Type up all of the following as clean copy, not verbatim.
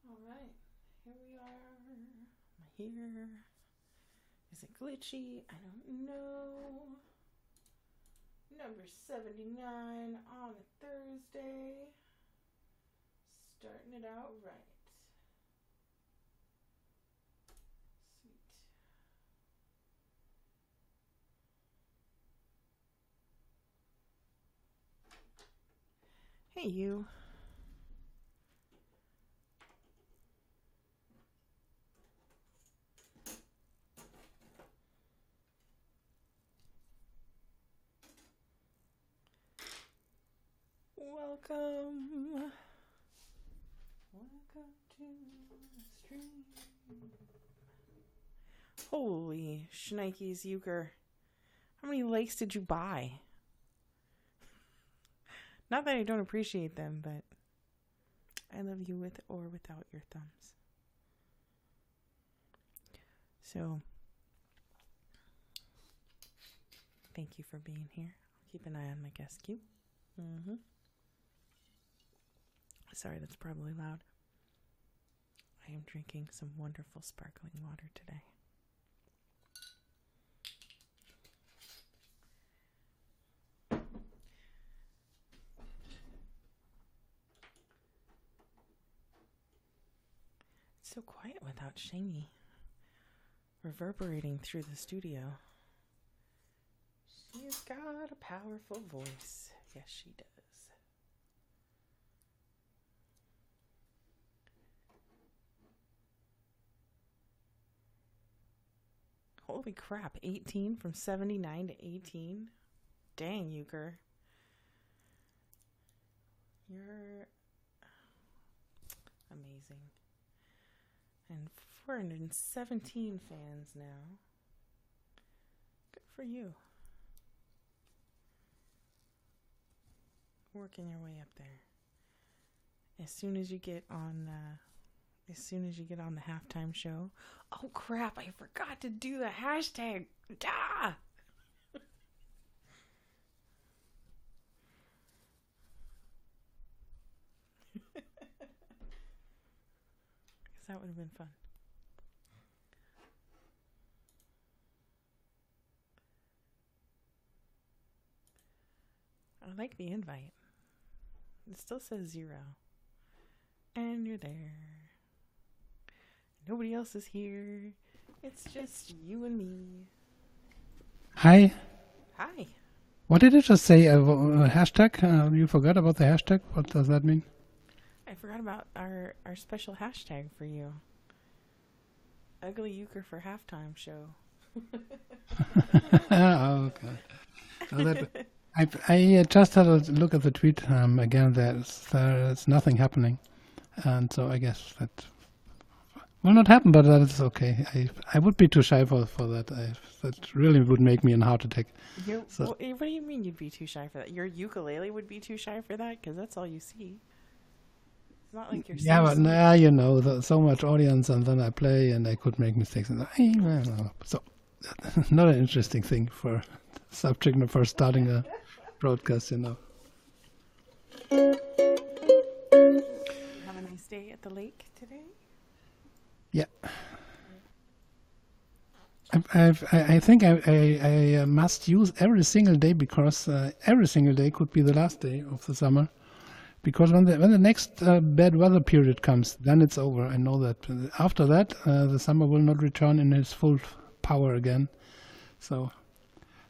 All right, here we are. Am I here? Is it glitchy? I don't know. Number 79 on a Thursday. Starting it out right. Sweet. Hey, you. Welcome. Welcome to the stream. Holy shnikes, Euchre. How many likes did you buy? Not that I don't appreciate them, but I love you with or without your thumbs. So, thank you for being here. I'll keep an eye on my guest queue. Sorry, that's probably loud. I am drinking some wonderful sparkling water today. It's so quiet without Shangy reverberating through the studio. She's got a powerful voice. Yes, she does. Holy crap, 18 from 79 to 18. Dang, Euchre. You're amazing. And 417 fans now. Good for you. Working your way up there. As soon as you get on the halftime show. Oh crap, I forgot to do the hashtag. Guess that would have been fun. I like the invite. It still says 0. And you're there. Nobody else is here. It's just you and me. Hi. Hi. What did it just say? Hashtag? You forgot about the hashtag? What does that mean? I forgot about our special hashtag for you. UglyUker for halftime show. Oh, okay. I just had a look at the tweet again. There's nothing happening, and so I guess that will not happen. But that is okay. I would be too shy for that. That really would make me a heart attack. So. What do you mean you'd be too shy for that? Your ukulele would be too shy for that because that's all you see. It's not like you're. Yeah, but nah, so much audience, and then I play, and I could make mistakes, and so not an interesting thing for subject for starting a broadcast, Have a nice day at the lake today? Yeah. I think I must use every single day because every single day could be the last day of the summer. Because when the next bad weather period comes, then it's over. I know that. After that, the summer will not return in its full power again. So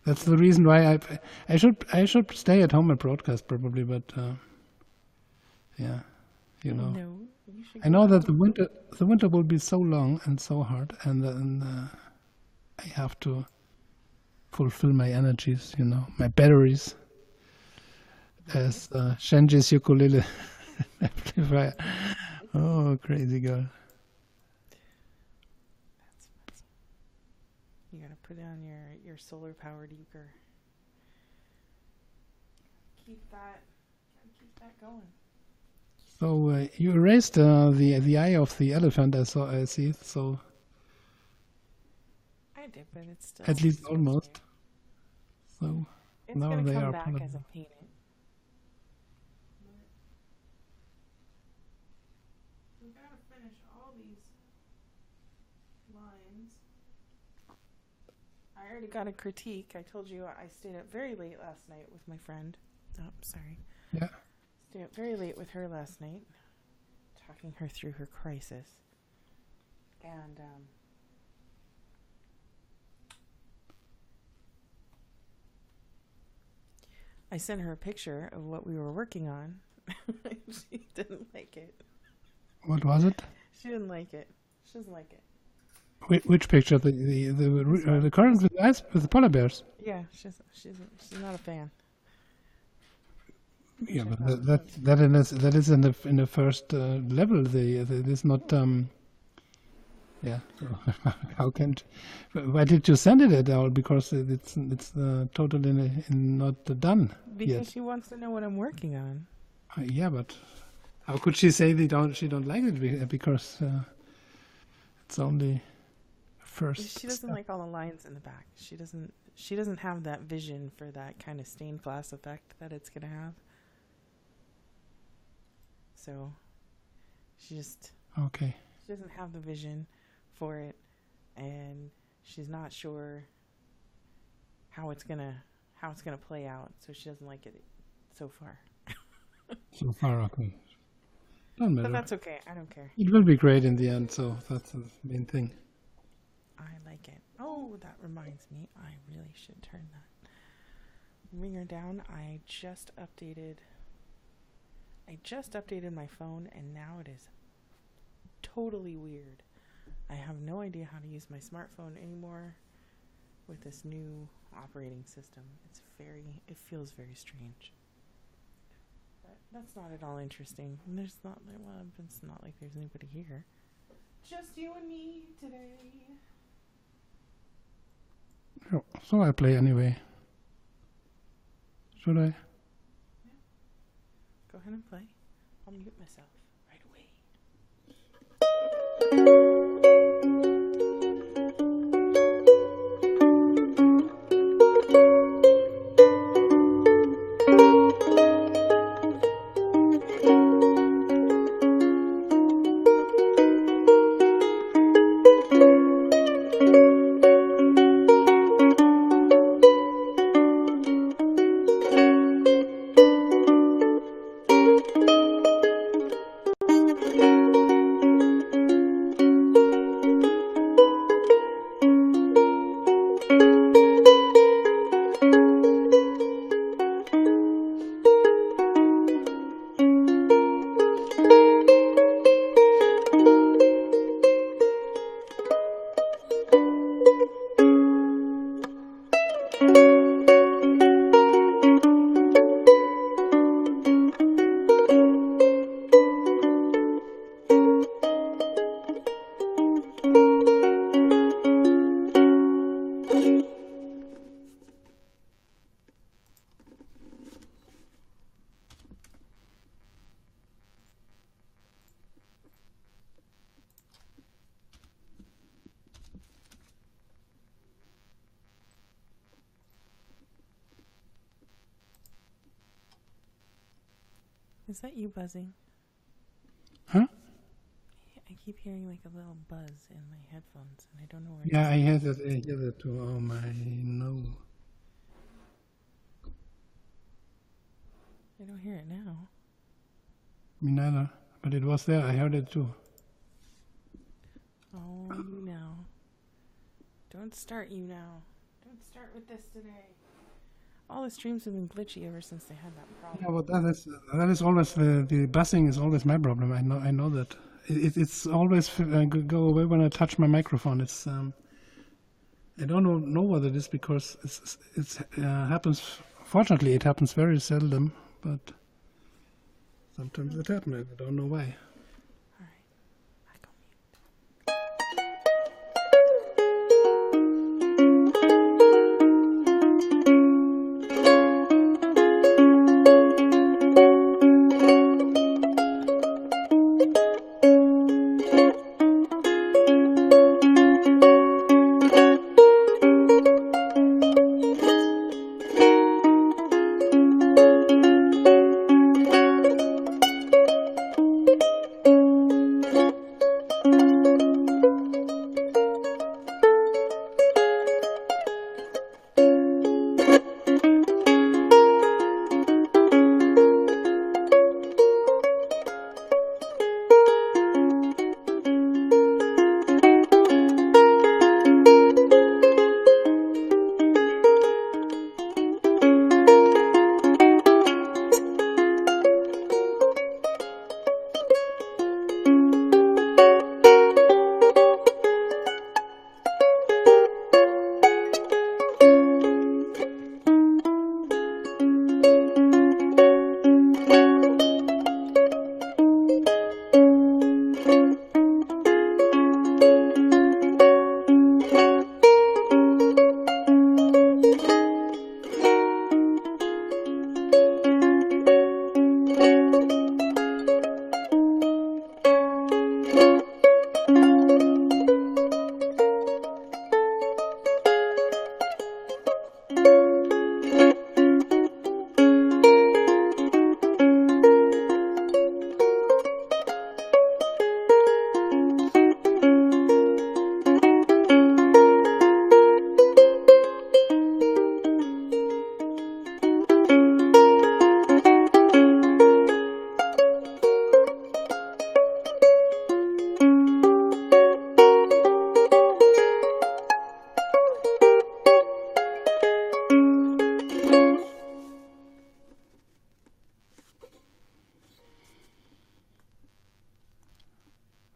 that's the reason why I should stay at home and broadcast probably. But yeah, No, I know that the winter will be so long and so hard, and then I have to fulfill my energies. My batteries. As Shenji's ukulele amplifier. Oh, crazy girl. That's funny. You gotta put on your solar powered Euchre. Keep that going. So you erased the eye of the elephant. I see. So I did, but it's still at least almost. So it's now gonna they come are back as a painting. I already got a critique. I told you I stayed up very late last night with my friend. Oh, sorry. Yeah. Stayed up very late with her last night, talking her through her crisis. And I sent her a picture of what we were working on. She didn't like it. What was it? She didn't like it. She doesn't like it. Which picture? The current with the ice with the polar bears. Yeah, she's not a fan. Yeah, but that is in the first level. It is not. Yeah. So how can? Why did you send it at all? Because it's totally not done Because yet. she wants to know what I'm working on. Yeah, but how could she say she don't like it because it's only first. She doesn't like all the lines in the back. She doesn't have that vision for that kind of stained glass effect that it's gonna have. So she Okay. doesn't have the vision for it, and she's not sure how it's gonna play out. So she doesn't like it so far. So far, okay. Don't matter. But that's okay. I don't care. It will be great in the end. So that's the main thing. I like it. Oh, that reminds me. I really should turn that ringer down. I just updated my phone, and now it is totally weird. I have no idea how to use my smartphone anymore with this new operating system. It feels very strange. But that's not at all interesting. It's not like there's anybody here. Just you and me today. So I play anyway. Should I? Go ahead and play. I'll mute myself right away. Is that you buzzing? Huh? I keep hearing like a little buzz in my headphones, and I don't know where. Yeah, I hear that too. Oh my no. I don't hear it now. Me neither. But it was there. I heard it too. Oh, YouNow. Don't start YouNow. Don't start with this today. All the streams have been glitchy ever since they had that problem. Yeah, but that is always the buzzing is always my problem. I know that. It's always go away when I touch my microphone. It's I don't know what it is because it happens. Fortunately, it happens very seldom, but sometimes it happens. I don't know why. All right, I go mute.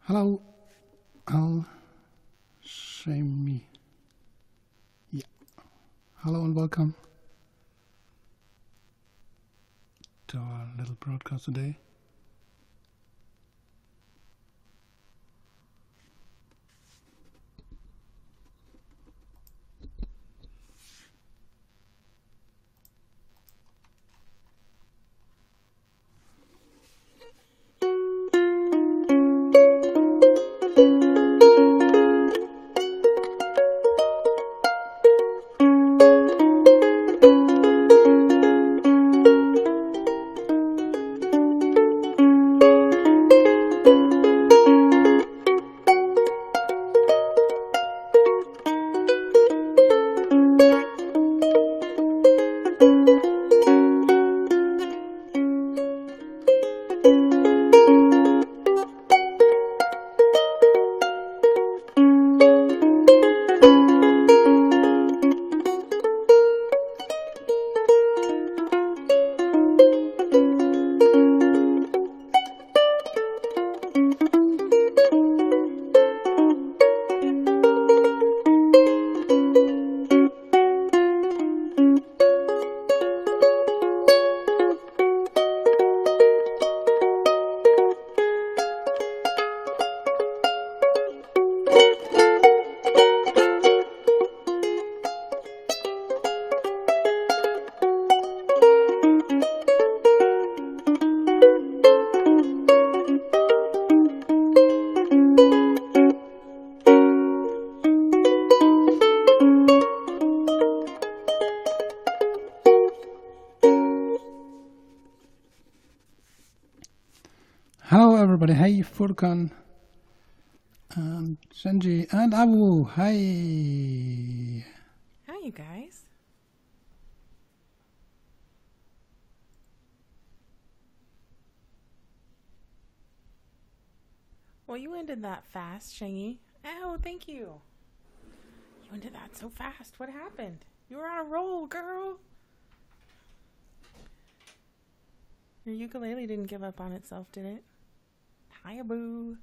Hello, I'll shame me. Yeah. Hello and welcome to our little broadcast today. Hello everybody, hey Furkan and Shenji and Abu, hi. Hi, you guys. Well, you ended that fast, Shangy. Oh, thank you. You ended that so fast. What happened? You were on a roll, girl. Your ukulele didn't give up on itself, did it? Hiya, boo.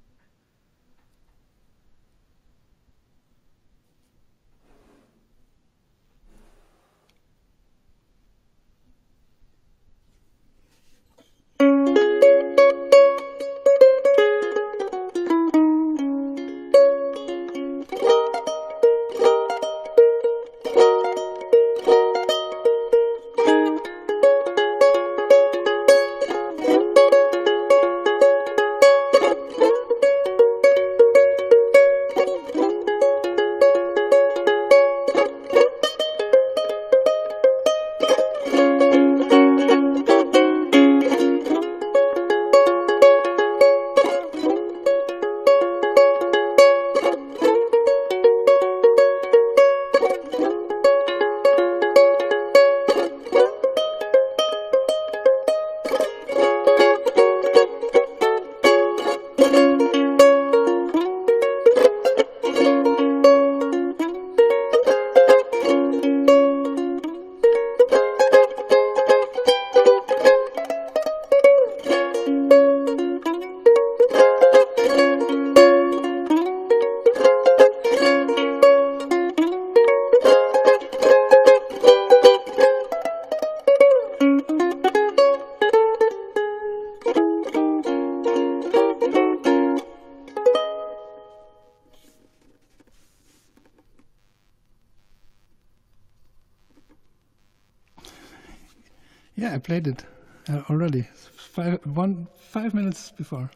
Yeah, I played it already. 5 minutes before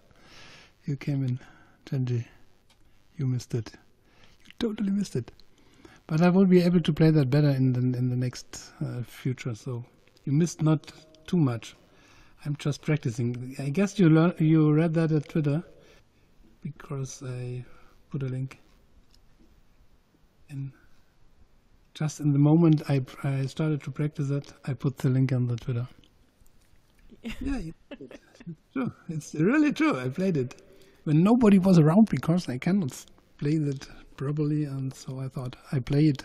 you came in, Genji. You missed it. You totally missed it. But I will be able to play that better in the next future. So you missed not too much. I'm just practicing. I guess you read that at Twitter because I put a link in. Just in the moment I started to practice it, I put the link on the Twitter. Yeah, it's true. It's really true. I played it when nobody was around because I cannot play that properly, and so I thought I play it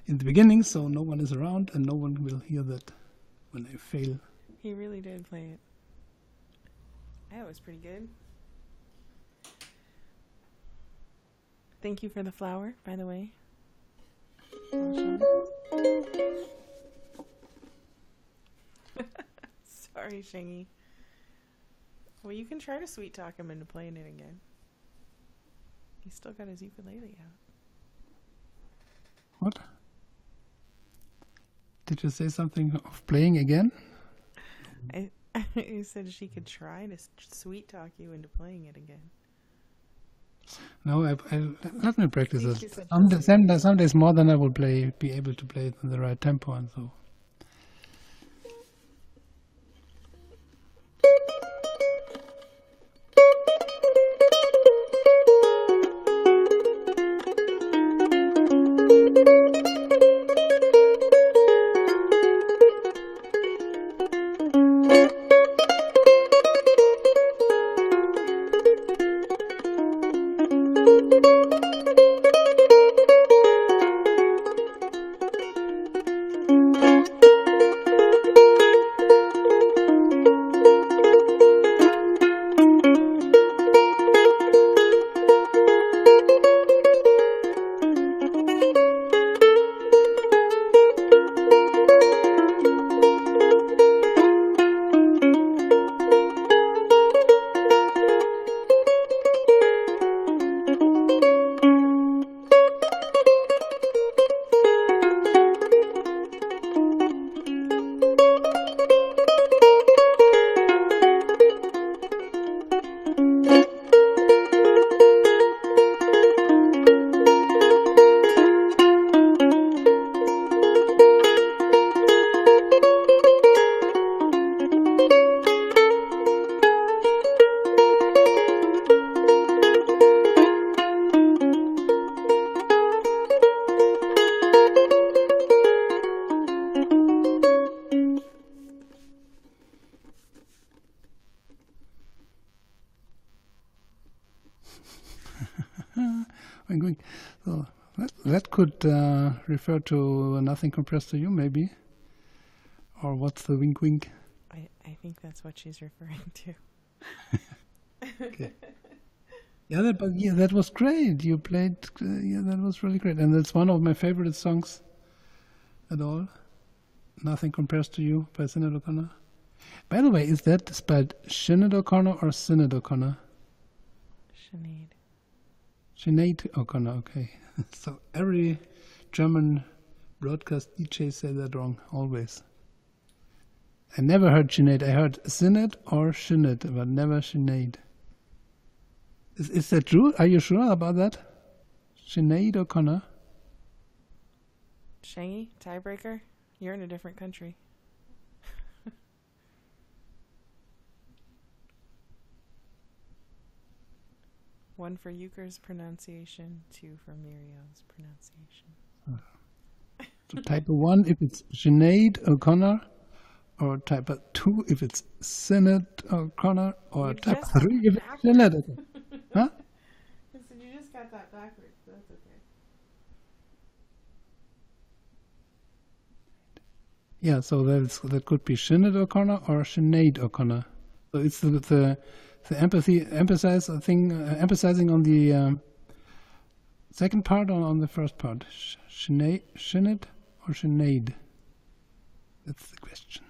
in the beginning so no one is around and no one will hear that when I fail. He really did play it. That was pretty good. Thank you for the flower, by the way. Sorry, Shingy. Well, you can try to sweet talk him into playing it again. He's still got his ukulele out. What? Did you say something of playing again? You said she could try to sweet talk you into playing it again. No, let me practice it. Some days more than I will be able to play it in the right tempo and so. So that could refer to Nothing Compares to You, maybe. Or what's the wink wink? I think that's what she's referring to. Okay. Yeah, that was great. You played, that was really great. And it's one of my favorite songs at all. Nothing Compares to You by Sinead O'Connor. By the way, is that spelled Sinead O'Connor or Sinead O'Connor? Sinead. Sinead O'Connor, okay. So every German broadcast DJ say that wrong, always. I never heard Sinead. I heard Sinead or Sinead, but never Sinead. Is that true? Are you sure about that? Sinead O'Connor? Shangy, tiebreaker? You're in a different country. One for Uker's pronunciation, two for Muriel's pronunciation. So type 1 if it's Sinead O'Connor, or type 2 if it's Sinead O'Connor, or type 3 if it's Sinead O'Connor. Huh? So you just got that backwards, but that's okay. Yeah, so that could be Sinead O'Connor or Sinead O'Connor. So it's the emphasizing on the second part or on the first part? Sinead or Sinead? That's the question.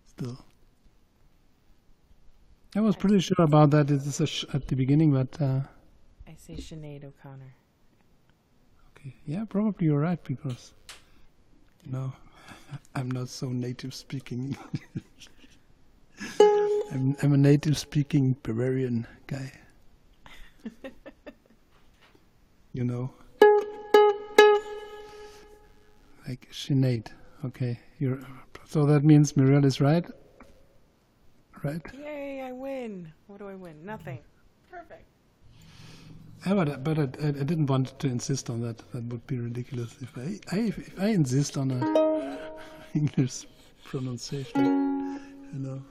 Still. I was pretty sure about that. It's at the beginning, but... I say Sinead O'Connor. Okay. Yeah, probably you're right, because... No, I'm not so native speaking. I'm a native speaking Bavarian guy. You know. like Sinead. Okay, so that means Muriel is right. Right. Yay! I win. What do I win? Nothing. Perfect. But I didn't want to insist on that. That would be ridiculous if I insist on a English pronunciation. You know.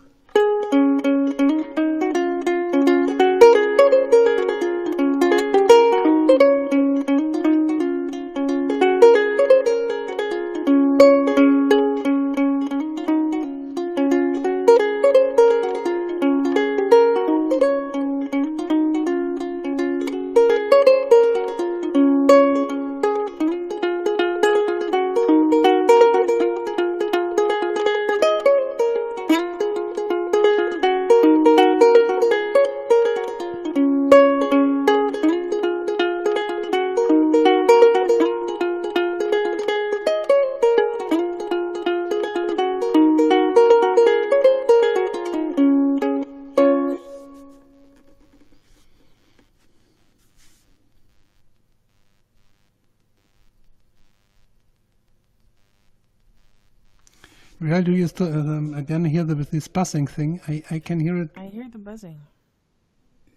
Well, do you still again hear this buzzing thing? I can hear it. I hear the buzzing.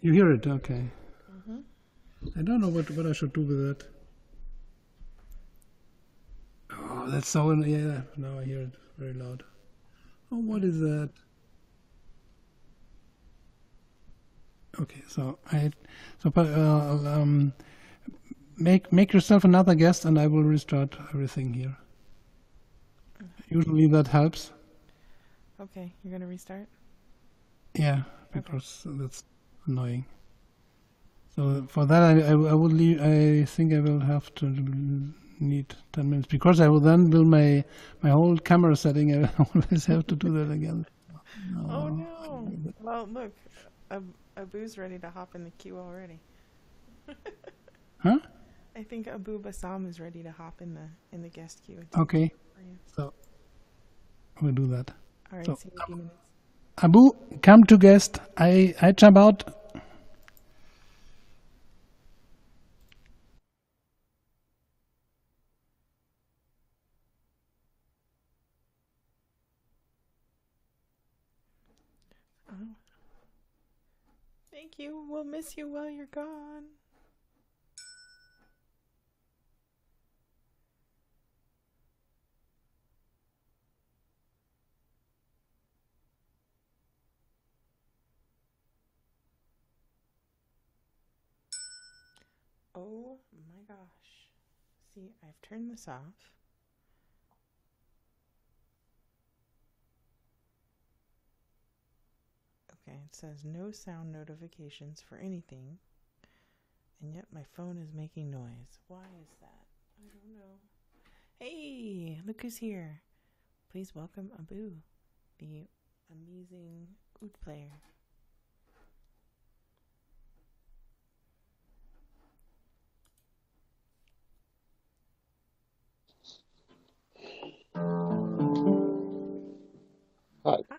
You hear it? Okay. Mm-hmm. I don't know what I should do with that. Oh, that's so... Yeah, now I hear it very loud. Oh, what is that? Okay, so make yourself another guest, and I will restart everything here. Usually that helps. Okay, you're gonna restart? Yeah, because that's annoying. So for that, I would leave. I think I will have to need 10 minutes because I will then do my whole camera setting. I always have to do that again. Oh no! Well, look, Abu's ready to hop in the queue already. Huh? I think Abu Bassam is ready to hop in the guest queue. Okay, so we'll do that. All right, so, see you in a few minutes. Abu, come to guest. I jump out. Oh. Thank you. We'll miss you while you're gone. Oh my gosh. See, I've turned this off. Okay, it says no sound notifications for anything. And yet my phone is making noise. Why is that? I don't know. Hey, look who's here. Please welcome Abu, the amazing oud player. Hi. Hi.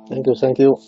Thank you, thank you.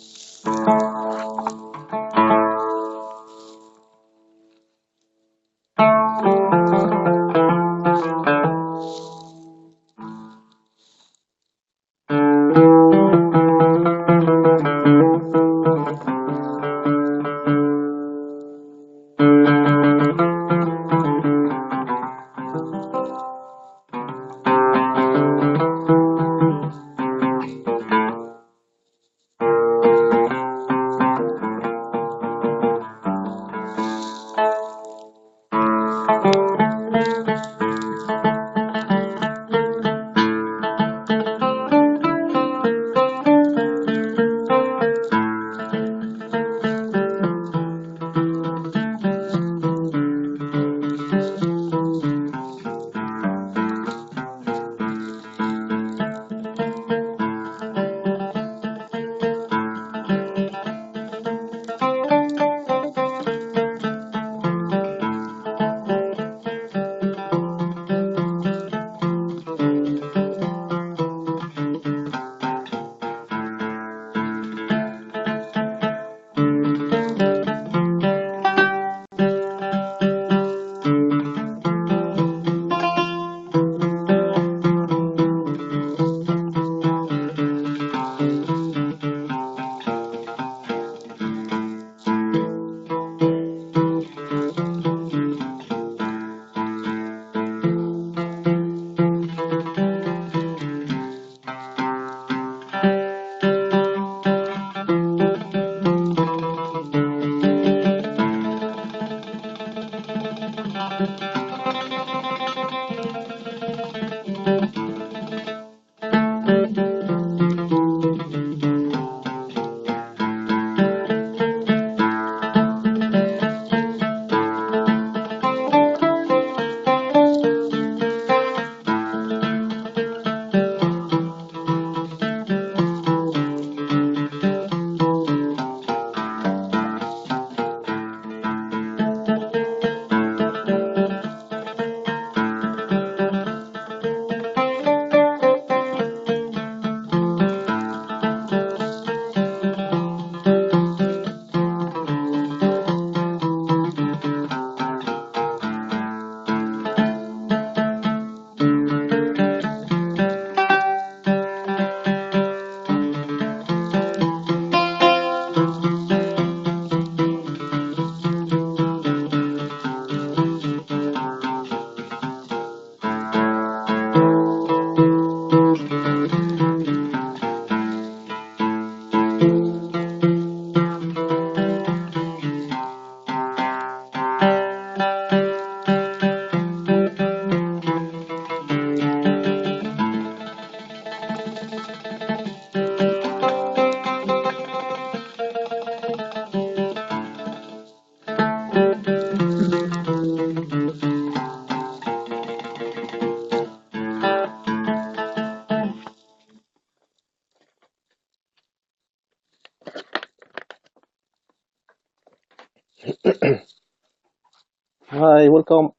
Hi, welcome.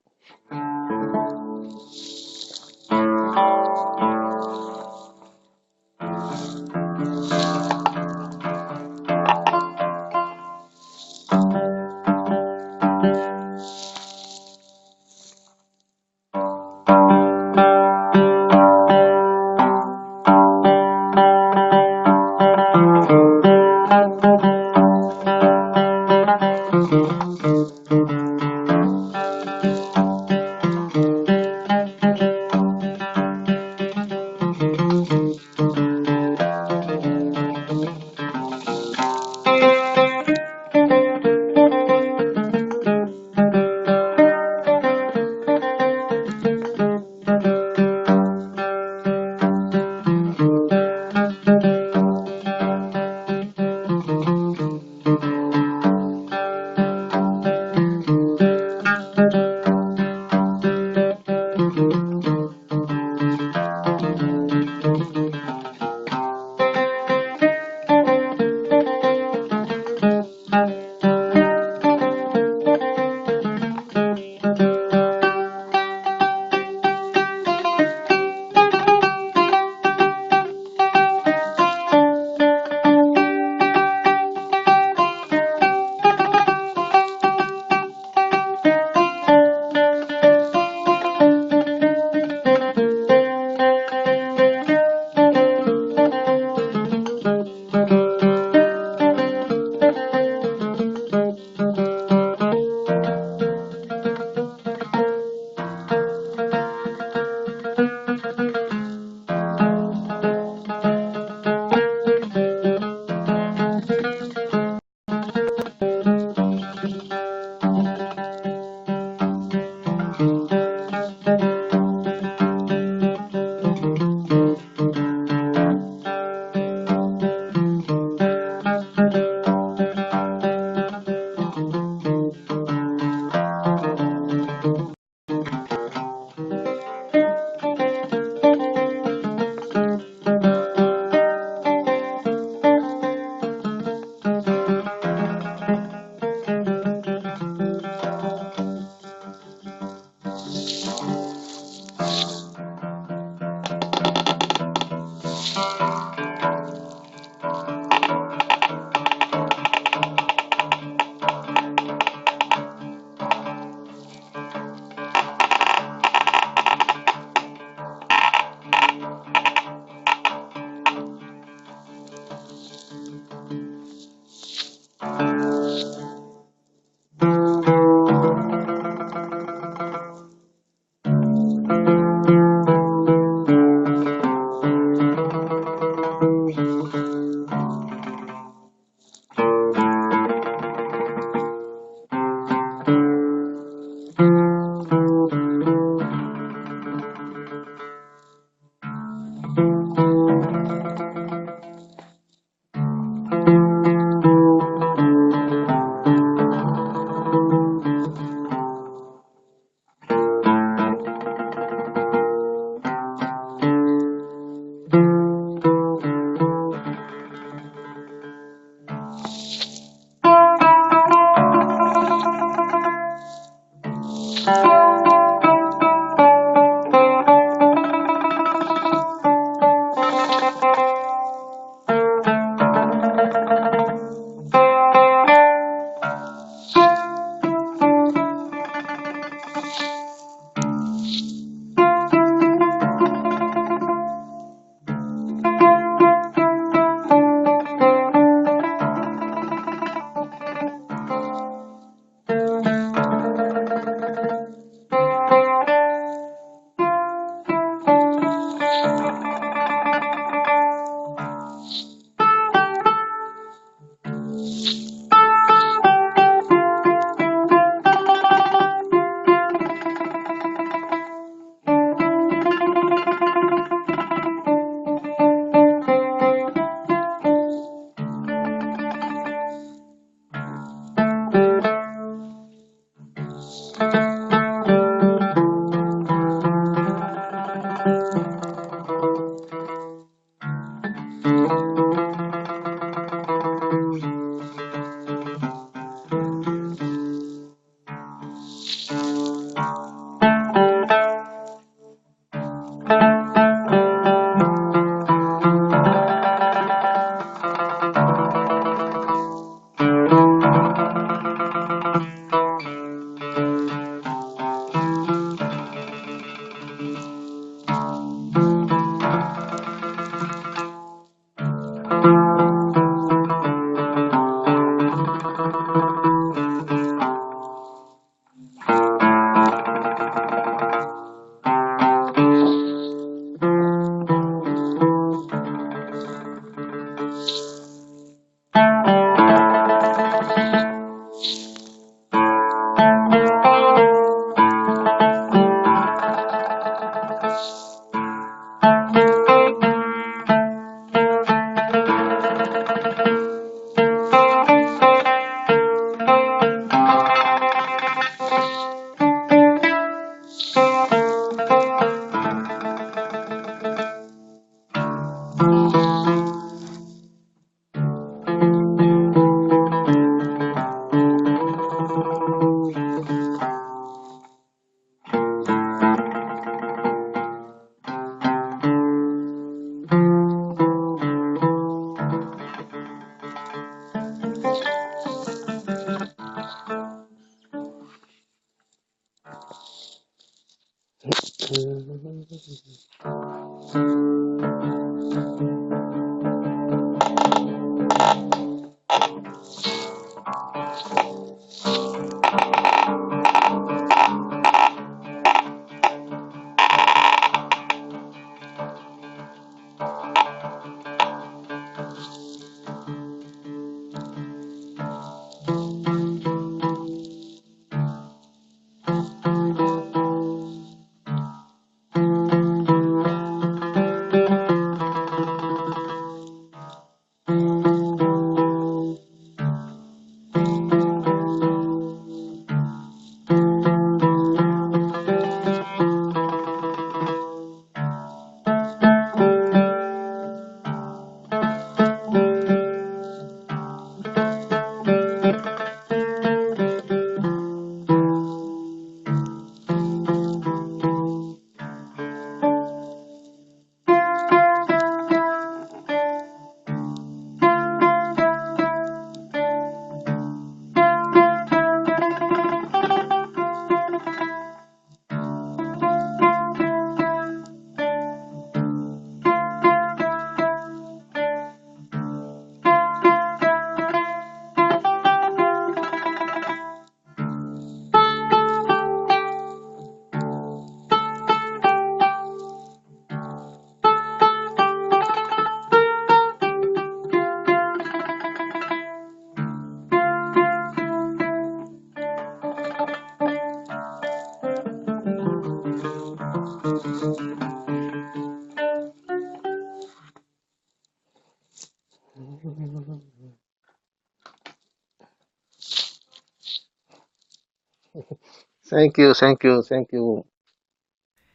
Thank you, thank you, thank you.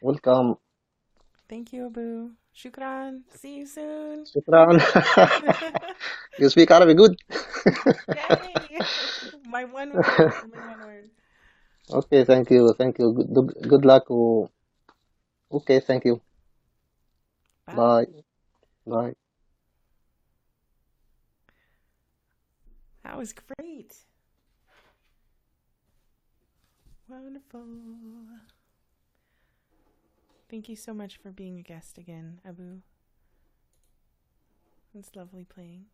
Welcome. Thank you, Abu. Shukran. See you soon. Shukran. You speak Arabic good? Yay! My one word. Only one word. Okay, thank you, thank you. Good luck. Okay, thank you. Bye. Bye. Bye. That was great. Wonderful. Thank you so much for being a guest again, Abu. It's lovely playing.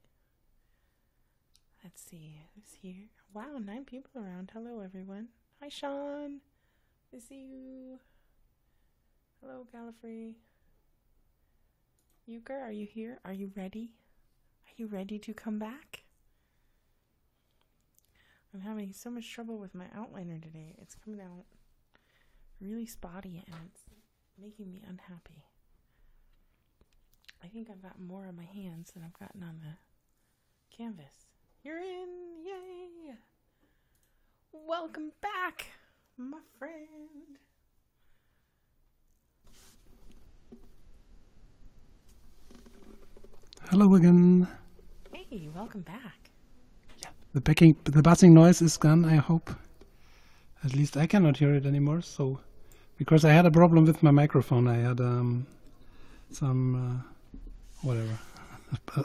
Let's see who's here. Wow, 9 people around. Hello, everyone. Hi, Sean. I see you. Hello, Gallifrey. Euchre, are you here? Are you ready? Are you ready to come back? I'm having so much trouble with my outliner today. It's coming out really spotty and it's making me unhappy. I think I've got more on my hands than I've gotten on the canvas. You're in! Yay! Welcome back, my friend. Hello again. Hey, welcome back. The buzzing noise is gone, I hope. At least I cannot hear it anymore. So, because I had a problem with my microphone, I had some whatever,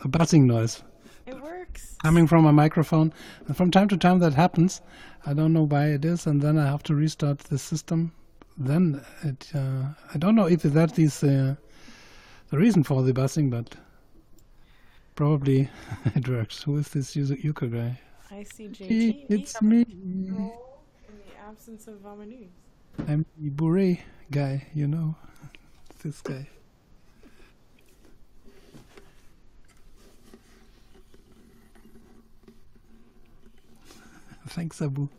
a buzzing noise. It works. Coming from a microphone. And from time to time that happens. I don't know why it is, and then I have to restart the system. Then I don't know if that is the reason for the buzzing, but probably it works. Who is this UglyUker guy? I see JT. It's me. In the absence of Vamanus. I'm the beret guy, you know, this guy. Thanks, Abu.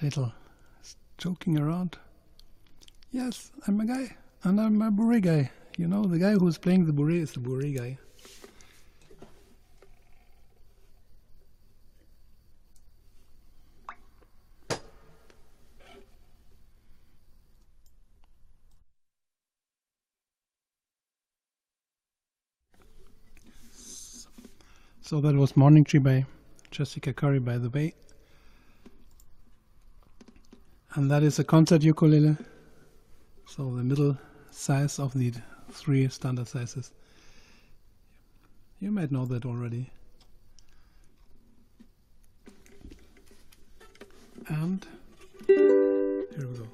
Chetel is joking around. Yes, I'm a guy, and I'm a beret guy. You know, the guy who's playing the beret is the beret guy. So that was Morning Tree by Jessica Curry, by the way. And that is a concert ukulele. So the middle size of the 3 standard sizes. You might know that already. And here we go.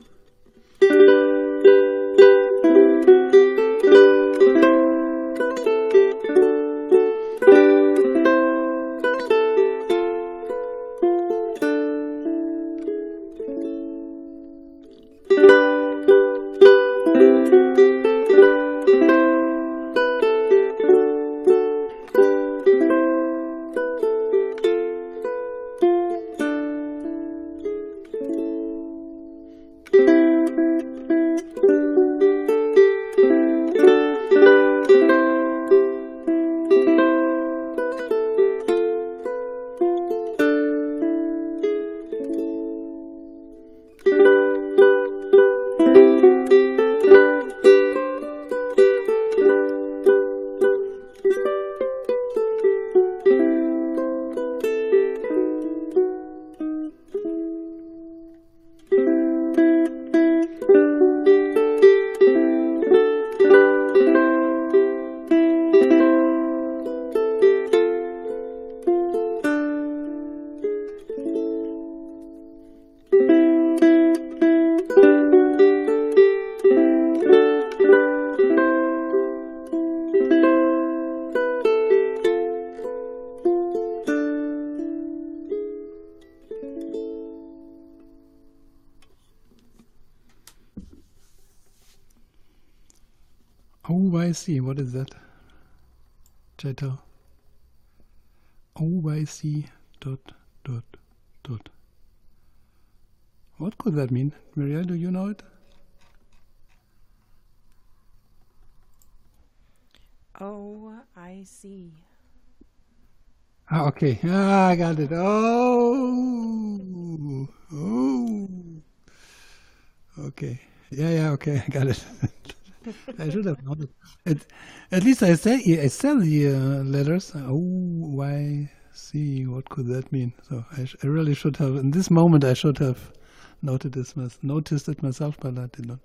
OYC, what is that? Chetel. OYC ... What could that mean? Muriel, do you know it? Oh, I see. Ah, okay. Ah, I got it. Oh. Okay. Yeah, okay, I got it. I should have known it. At least I said the letters. OYC. What could that mean? So I really should have. In this moment, I should have noticed it myself, but I did not.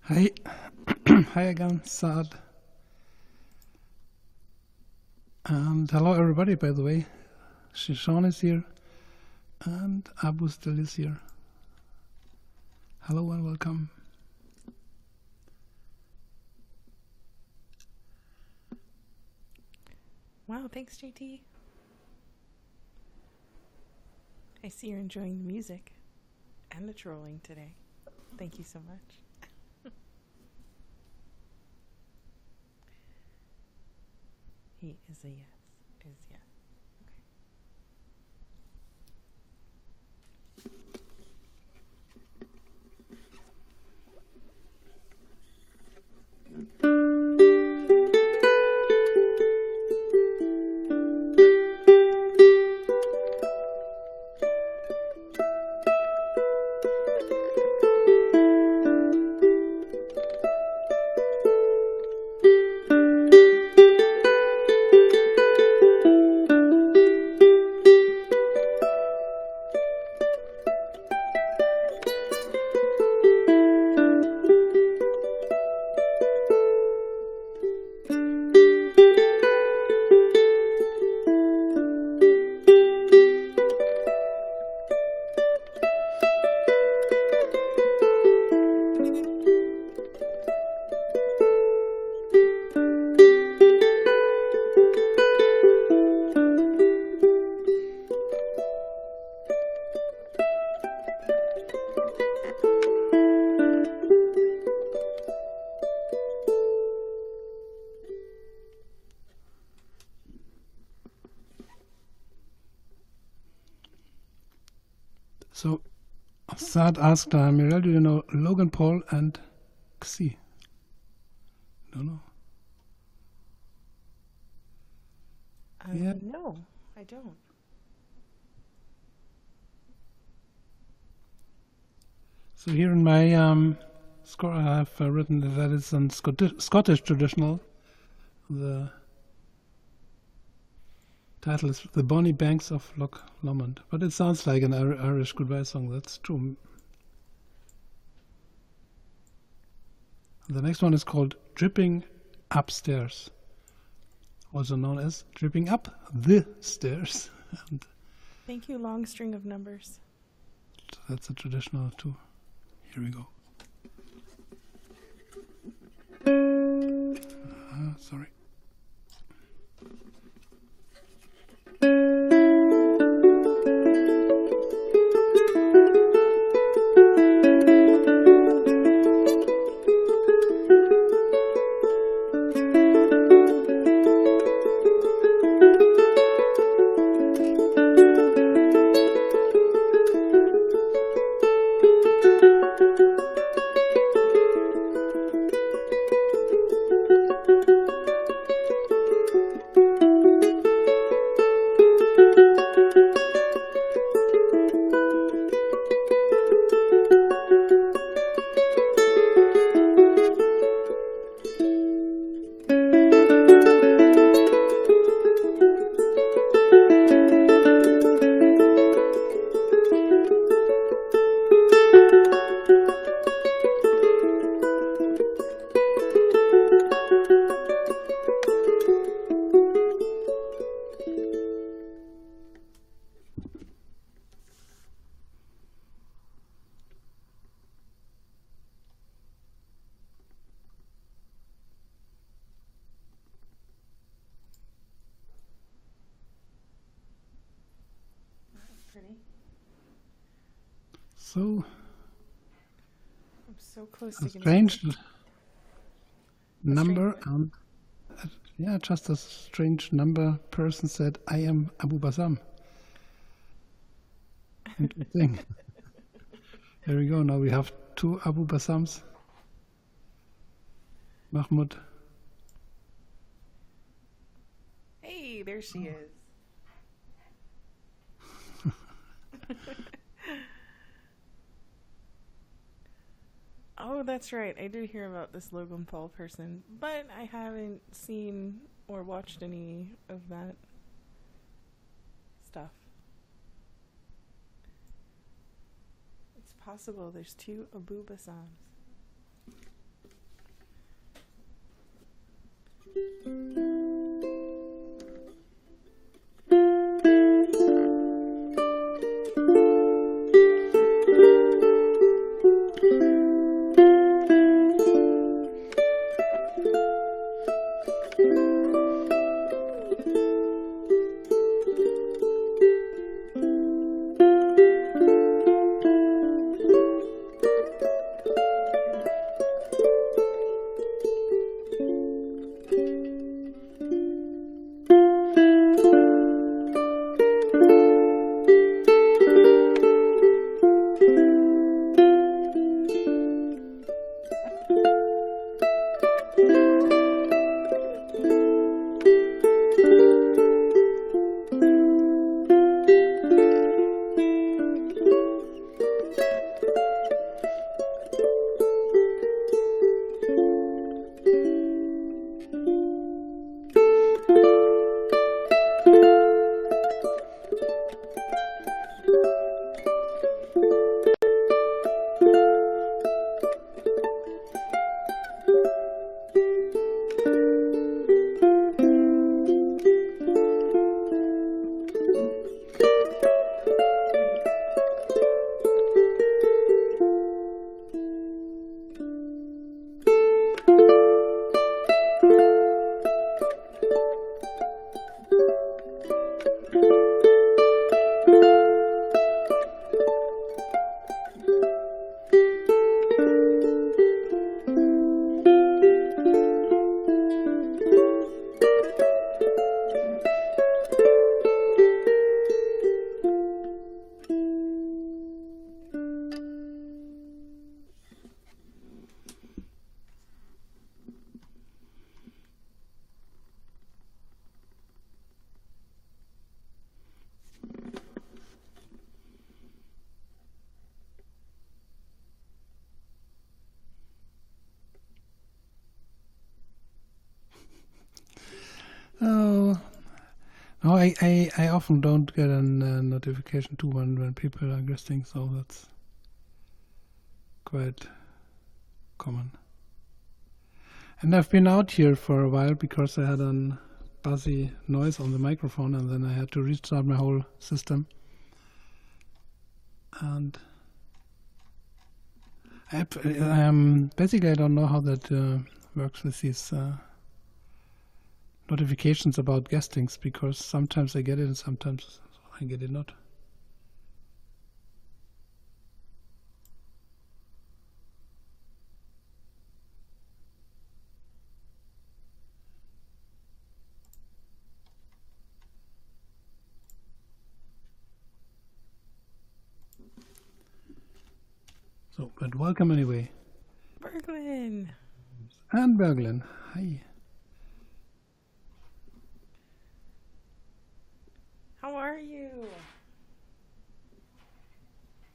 Hi. Hi again, Saad. And hello everybody, by the way. Shishan is here and Abu still is here. Hello and welcome. Wow, thanks, JT. I see you're enjoying the music and the trolling today. Thank you so much. He is a yes. Is yes. So, Sad asked, Mirel, do you know Logan Paul and Xi? Don't know. Yeah. No, I don't. So here in my score, I have written that it's a Scottish traditional. The title is The Bonnie Banks of Loch Lomond, but it sounds like an Irish goodbye song. That's true. The next one is called Dripping Upstairs, also known as Dripping Up the Stairs. And Thank you, long string of numbers. that's a traditional too. Here we go. Sorry. Pretty. So I'm so close a to getting strange it. number, and yeah, just a strange number person said, "I am Abu Basam." Interesting. There we go. Now we have two Abu Basams. Mahmoud. Hey, there she is. Oh, that's right. I did hear about this Logan Paul person, but I haven't seen or watched any of that stuff. It's possible there's two Abu Basams. No, I often don't get a notification too when people are guesting, so that's quite common. And I've been out here for a while because I had a buzzy noise on the microphone, and then I had to restart my whole system. And basically I don't know how that works with these notifications about guestings, because sometimes I get it and sometimes I get it not. So, but welcome anyway. Berglin! And Berglin, hi. How are you?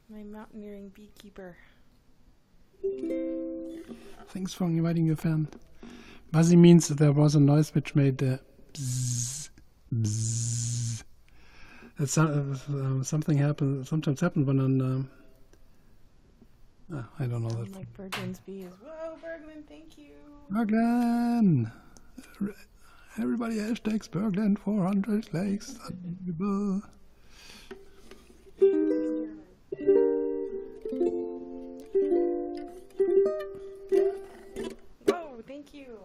My mountaineering beekeeper. Thanks for inviting your fan. Buzzy means that there was a noise which made bzzz, bzzz. It's something sometimes happen when I don't know that. Like Berglin's bees. Whoa, Berglin, thank you. Berglin! Everybody hashtags Berglin 400 likes. Unbelievable. Whoa, thank you.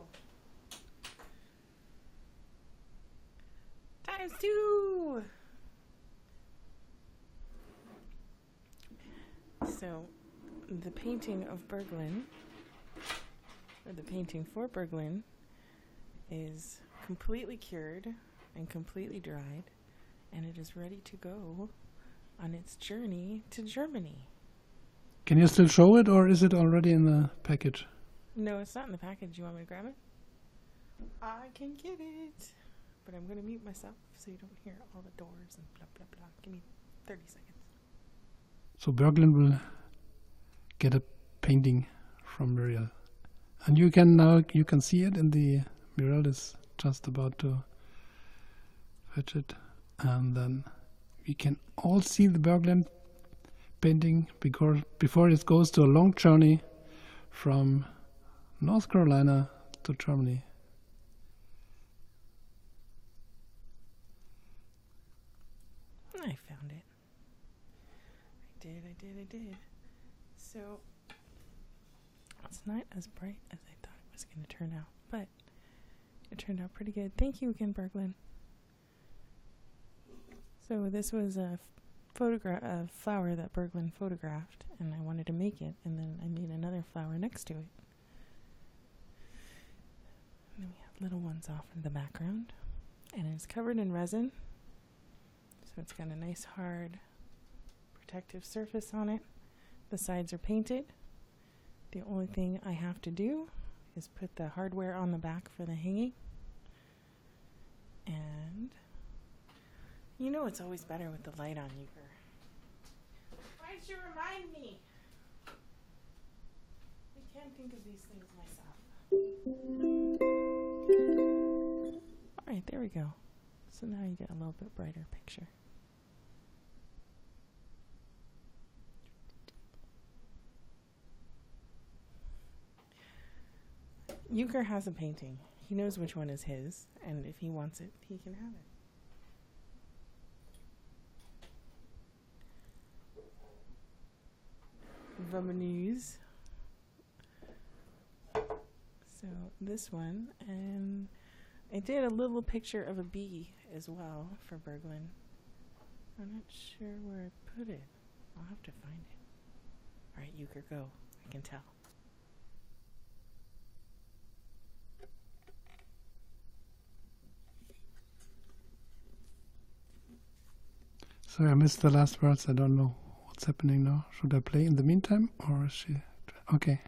Times 2! So, the painting of Berglin, or the painting for Berglin, is completely cured and completely dried, and it is ready to go on its journey to Germany. Can you still show it, or is it already in the package? No, it's not in the package. You want me to grab it? I can get it. But I'm going to mute myself so you don't hear all the doors and blah, blah, blah. Give me 30 seconds. So Berglin will get a painting from Muriel. And you can see it in the Muriel is just about to fetch it. And then we can all see the Berglin painting because before it goes to a long journey from North Carolina to Germany. I found it. I did. So, it's not as bright as I thought it was going to turn out, but it turned out pretty good. Thank you again, Berglin. So this was a flower that Berglin photographed, and I wanted to make it, and then I made another flower next to it. And then we have little ones off in the background, and it's covered in resin, so it's got a nice hard protective surface on it. The sides are painted. The only thing I have to do is put the hardware on the back for the hanging. And you know it's always better with the light on, Euchre. Why did you remind me? I can't think of these things myself. Alright, there we go. So now you get a little bit brighter picture. Euchre has a painting. He knows which one is his, and if he wants it, he can have it. Vamanuse. So this one, and I did a little picture of a bee as well for Berglin. I'm not sure where I put it. I'll have to find it. Alright, Euchre, go. I can tell. Sorry, I missed the last words. I don't know what's happening now. Should I play in the meantime, or is she... Okay.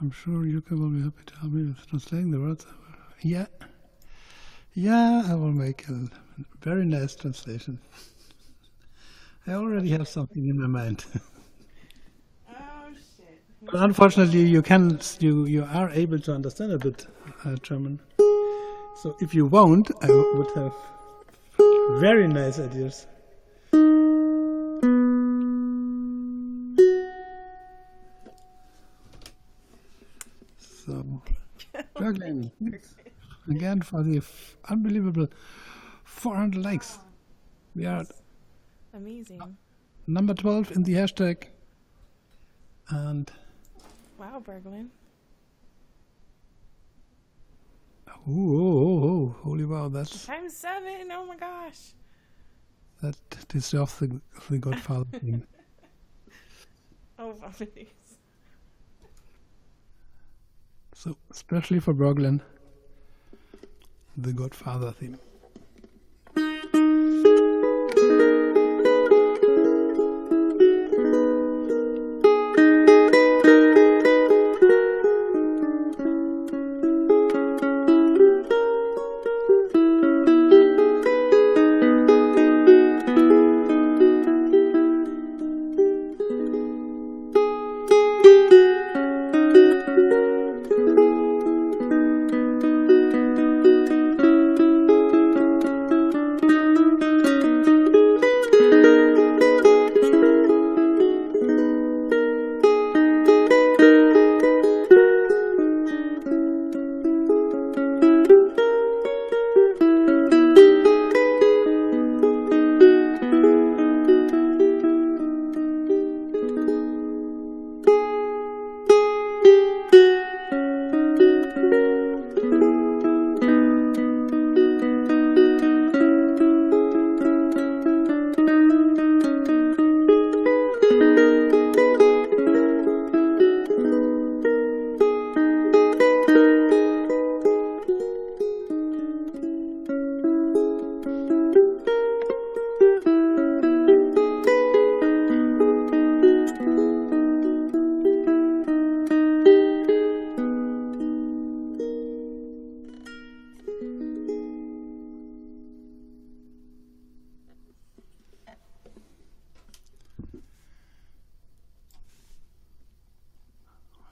I'm sure Yuka will be happy to help me with translating the words. Yeah. Yeah, I will make a very nice translation. I already have something in my mind. Oh shit. But unfortunately, you are able to understand a bit German. So if you won't, I would have very nice ideas. So, Berglin, again for the unbelievable 400 likes. We are Amazing. number 12 in the hashtag. And Wow, Berglin. oh, holy wow, that's Times 7. Oh my gosh. that deserves the Godfather thing. Oh, please. So especially for Berglin, the Godfather theme.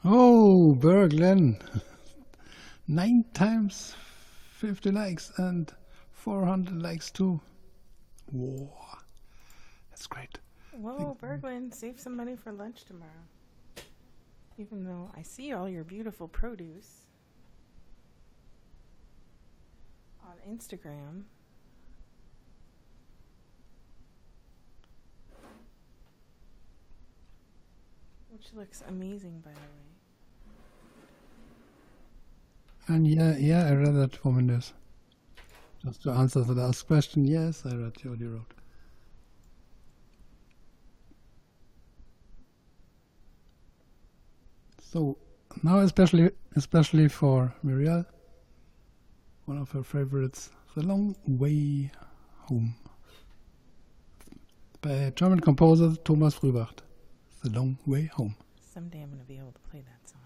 Oh, Berglin. 9 times 50 likes and 400 likes too. Whoa. That's great. Whoa, Berglin, save some money for lunch tomorrow. Even though I see all your beautiful produce on Instagram. Which looks amazing, by the way. And yeah, I read that woman news. Just to answer the last question, yes, I read what you wrote. So now especially for Muriel, one of her favorites, The Long Way Home. By German composer Thomas Frühbach. The Long Way Home. Someday I'm going to be able to play that song.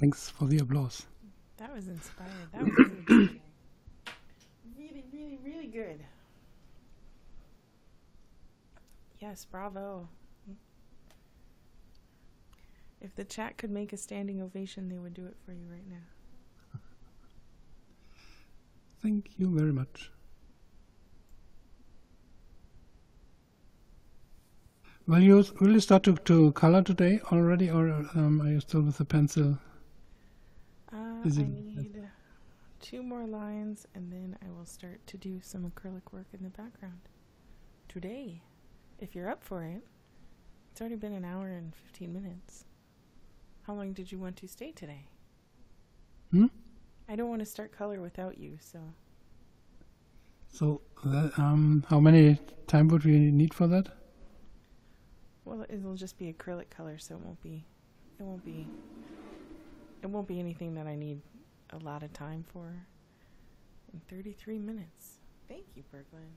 Thanks for the applause. That was inspired. That was good, JJ. Really, really, really good. Yes, bravo. If the chat could make a standing ovation, they would do it for you right now. Thank you very much. Will you start to color today already, or are you still with the pencil? I need 2 more lines, and then I will start to do some acrylic work in the background. Today, if you're up for it. It's already been 1 hour and 15 minutes. How long did you want to stay today? I don't want to start color without you, so... So, that, how many time would we need for that? Well, it'll just be acrylic color, so it won't be anything that I need a lot of time for. In 33 minutes. Thank you, Berglund.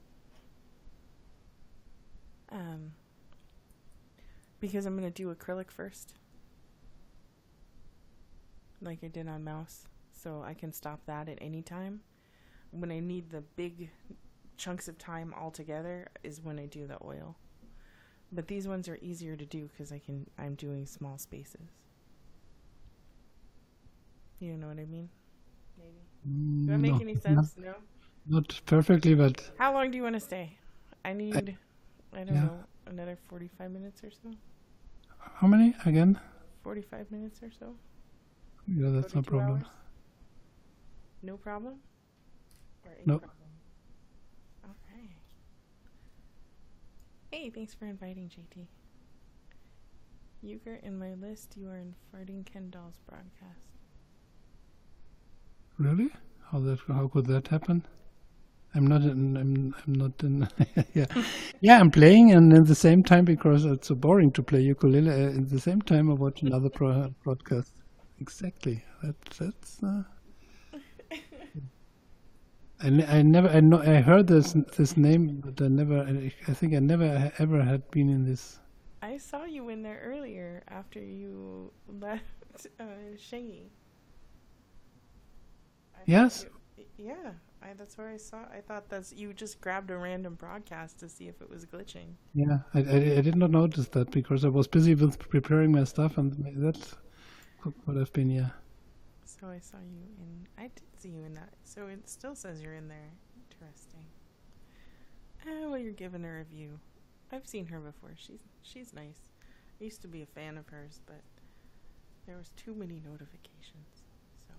Because I'm going to do acrylic first. Like I did on mouse. So I can stop that at any time. When I need the big chunks of time all together is when I do the oil. But these ones are easier to do because I'm doing small spaces. You know what I mean? Maybe. Do I make any sense? No? Not perfectly, but... How long do you want to stay? I need, I don't know, another 45 minutes or so. How many again? 45 minutes or so. Yeah, that's no problem. Hours? No problem? Or any No. problem? Okay. Hey, thanks for inviting, JT. Euchre, in my list, you are in Farting Ken Doll's broadcast. Really? How could that happen? I'm not in yeah, I'm playing, and at the same time, because it's so boring to play ukulele, at the same time I watch another broadcast. Exactly. That's I heard this name, but I think I never ever had been in this. I saw you in there earlier after you left Shangy. Yes? Yeah, that's where I saw. I thought you just grabbed a random broadcast to see if it was glitching. Yeah, I did not notice that because I was busy with preparing my stuff, and that could have been, yeah. So I saw you in. I did see you in that. So it still says you're in there. Interesting. Well, you're giving a review. I've seen her before. She's nice. I used to be a fan of hers, but there was too many notifications. So,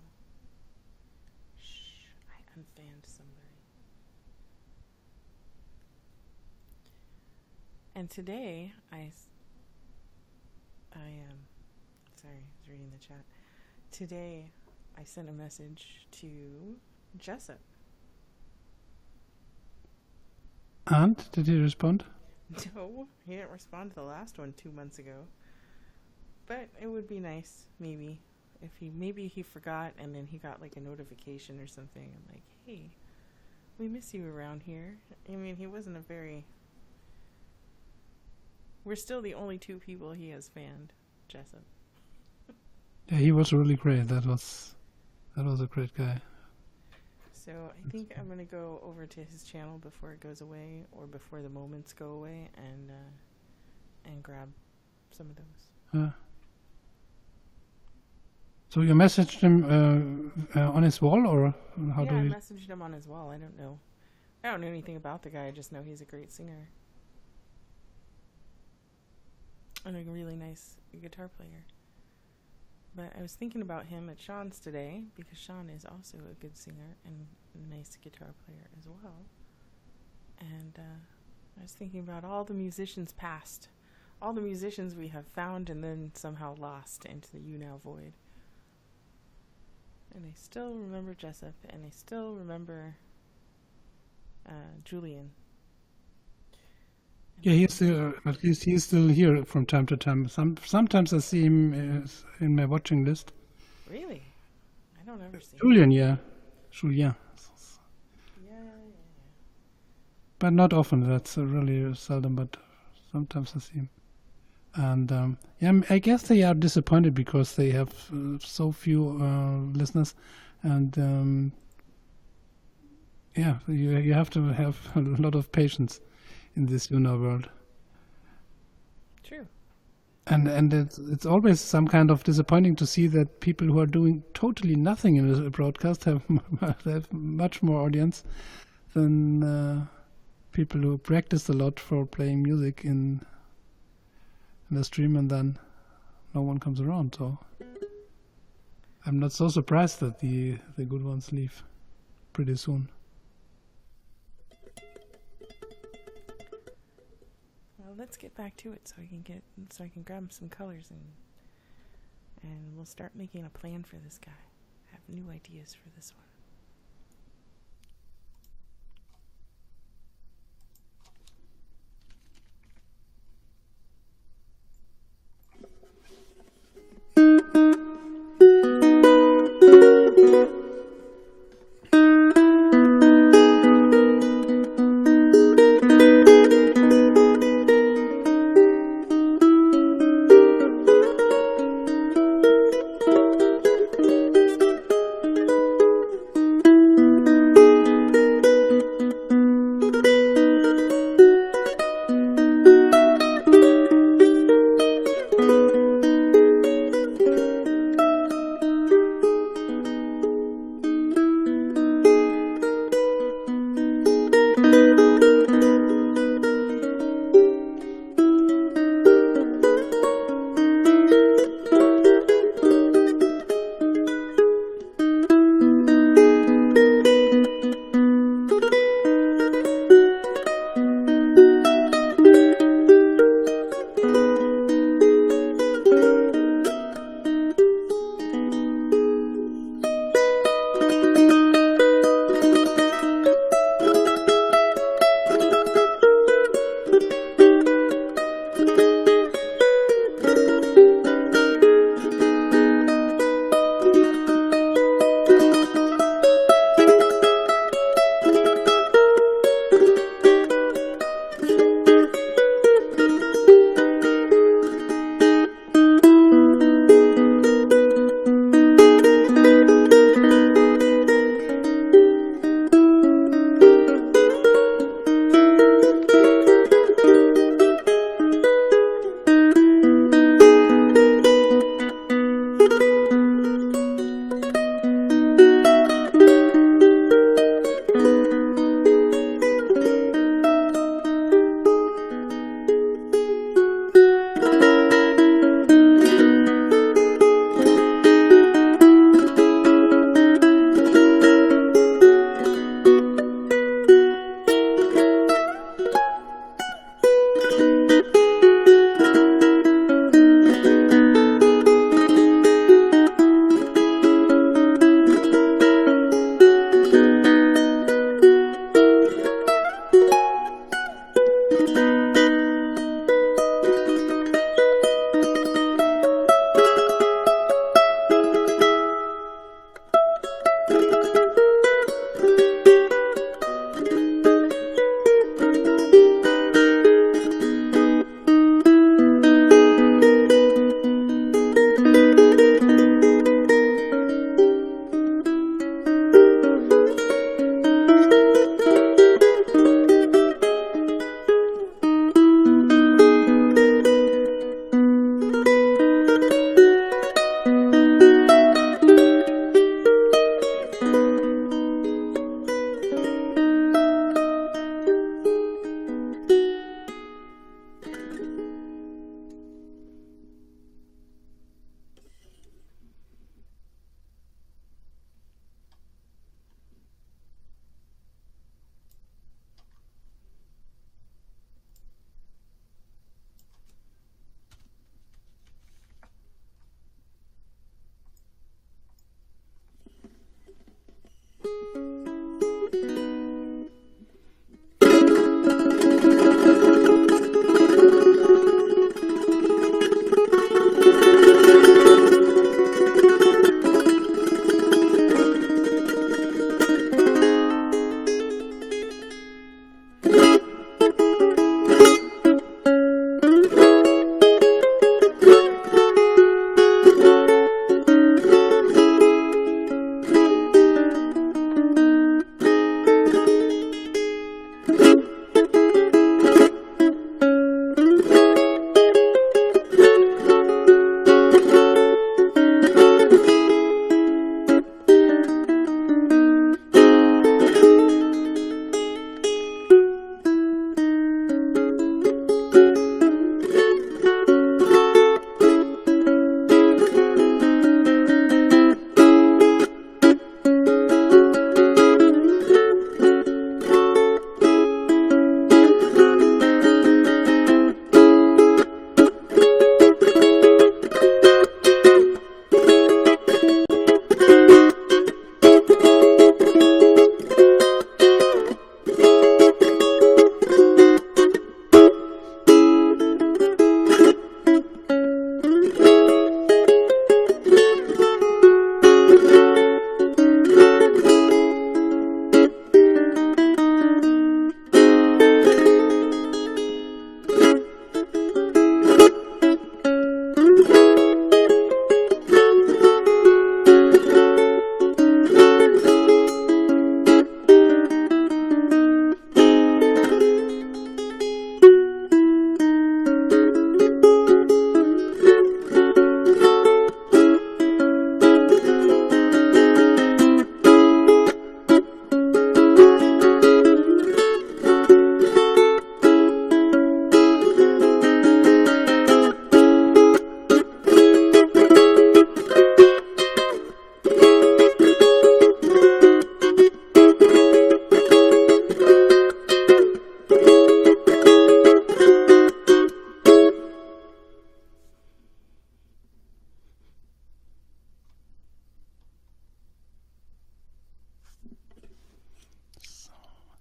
shh, I unfanned somebody. And today, sorry, I was reading the chat. Today, I sent a message to Jessup. And did he respond? No, he didn't respond to the last one 2 months ago. But it would be nice, maybe, if maybe he forgot and then he got like a notification or something. I'm like, hey, we miss you around here. I mean, he wasn't we're still the only 2 people he has fanned, Jessup. Yeah, he was really great. That was a great guy. So I think I'm gonna go over to his channel before it goes away, or before the moments go away, and grab some of those. So you messaged him on his wall, or how do you? I messaged him on his wall. I don't know anything about the guy. I just know he's a great singer and a really nice guitar player. But I was thinking about him at Sean's today, because Sean is also a good singer and a nice guitar player as well. And I was thinking about all the musicians past, all the musicians we have found and then somehow lost into the YouNow void. And I still remember Jessup, and I still remember Julian. Yeah, at least he's still here from time to time. Sometimes I see him in my watching list. Really? I don't ever see Julian, yeah. Yeah. But not often. That's really seldom, but sometimes I see him. And I guess they are disappointed because they have so few listeners, and you have to have a lot of patience in this YouNow world. True. And it's always some kind of disappointing to see that people who are doing totally nothing in a broadcast have much more audience than people who practice a lot for playing music in the stream, and then no one comes around. So I'm not so surprised that the good ones leave pretty soon. Well, let's get back to it so I can grab some colors and we'll start making a plan for this guy. I have new ideas for this one.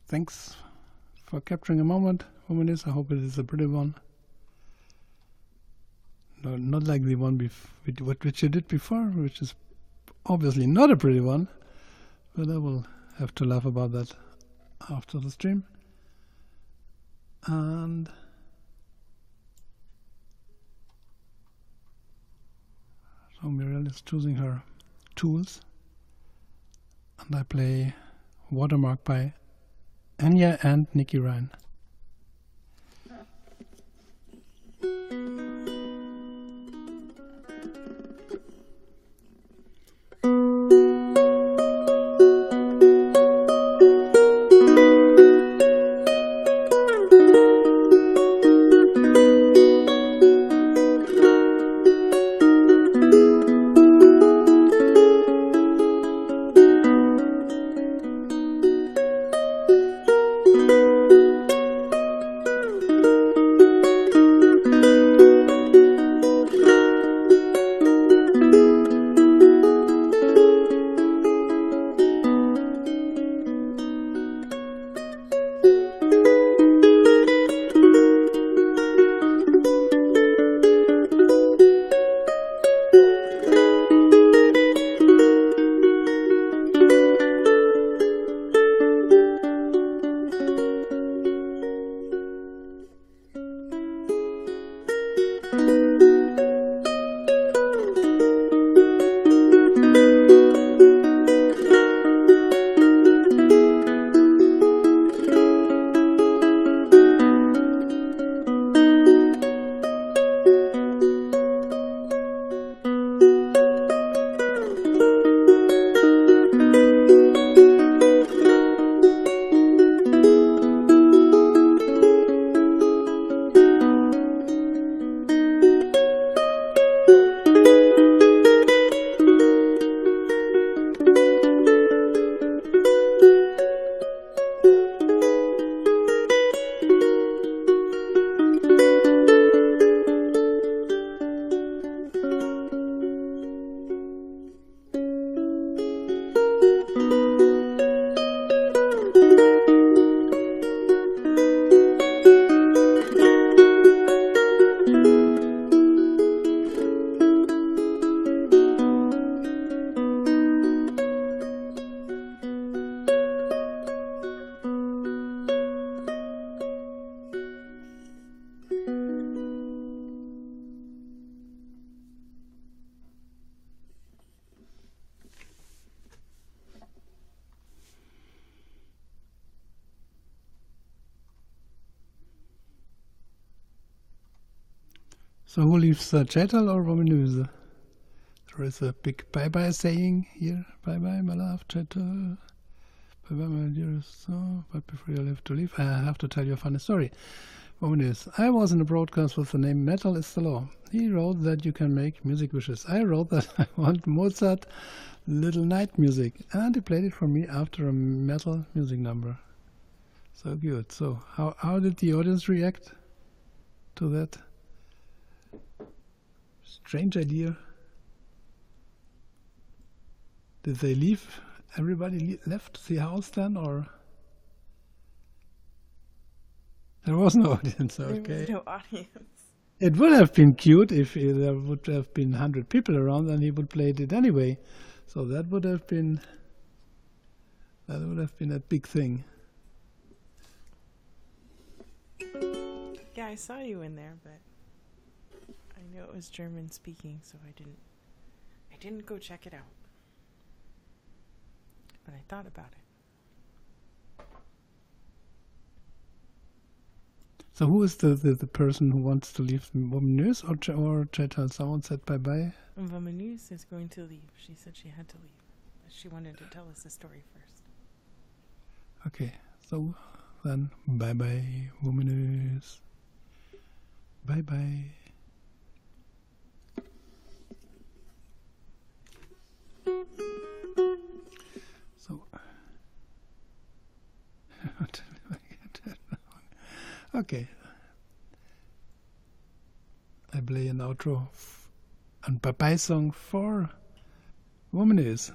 Thanks for capturing a moment, Womanist. I hope it is a pretty one. No, not like the one which you did before, which is obviously not a pretty one. But I will have to laugh about that after the stream. And so Muriel is choosing her tools. And I play Watermark by Anya and Nicky Ryan. So who leaves Chetal or Romanuse? There is a big bye-bye saying here. Bye-bye, my love, Chetal. Bye-bye, my dearest. So, but before you have to leave, I have to tell you a funny story. Romanuse, I was in a broadcast with the name Metal is the Law. He wrote that you can make music wishes. I wrote that I want Mozart Little Night Music. And he played it for me after a metal music number. So good. So how did the audience react to that strange idea? Did they leave? Everybody left the house then, or there was no audience? Okay. There was no audience. It would have been cute if there would have been 100 people around and he would play it anyway. So that would have been a big thing. Yeah, I saw you in there, but I knew it was German speaking, so I didn't go check it out. But I thought about it. So who is the person who wants to leave? Womanuse or Chetal? Someone said bye-bye? Womanuse is going to leave. She said she had to leave. But she wanted to tell us the story first. Okay, so then bye-bye, Womanuse. Bye-bye. So, okay. I play an outro and bye-bye song for Womanuse.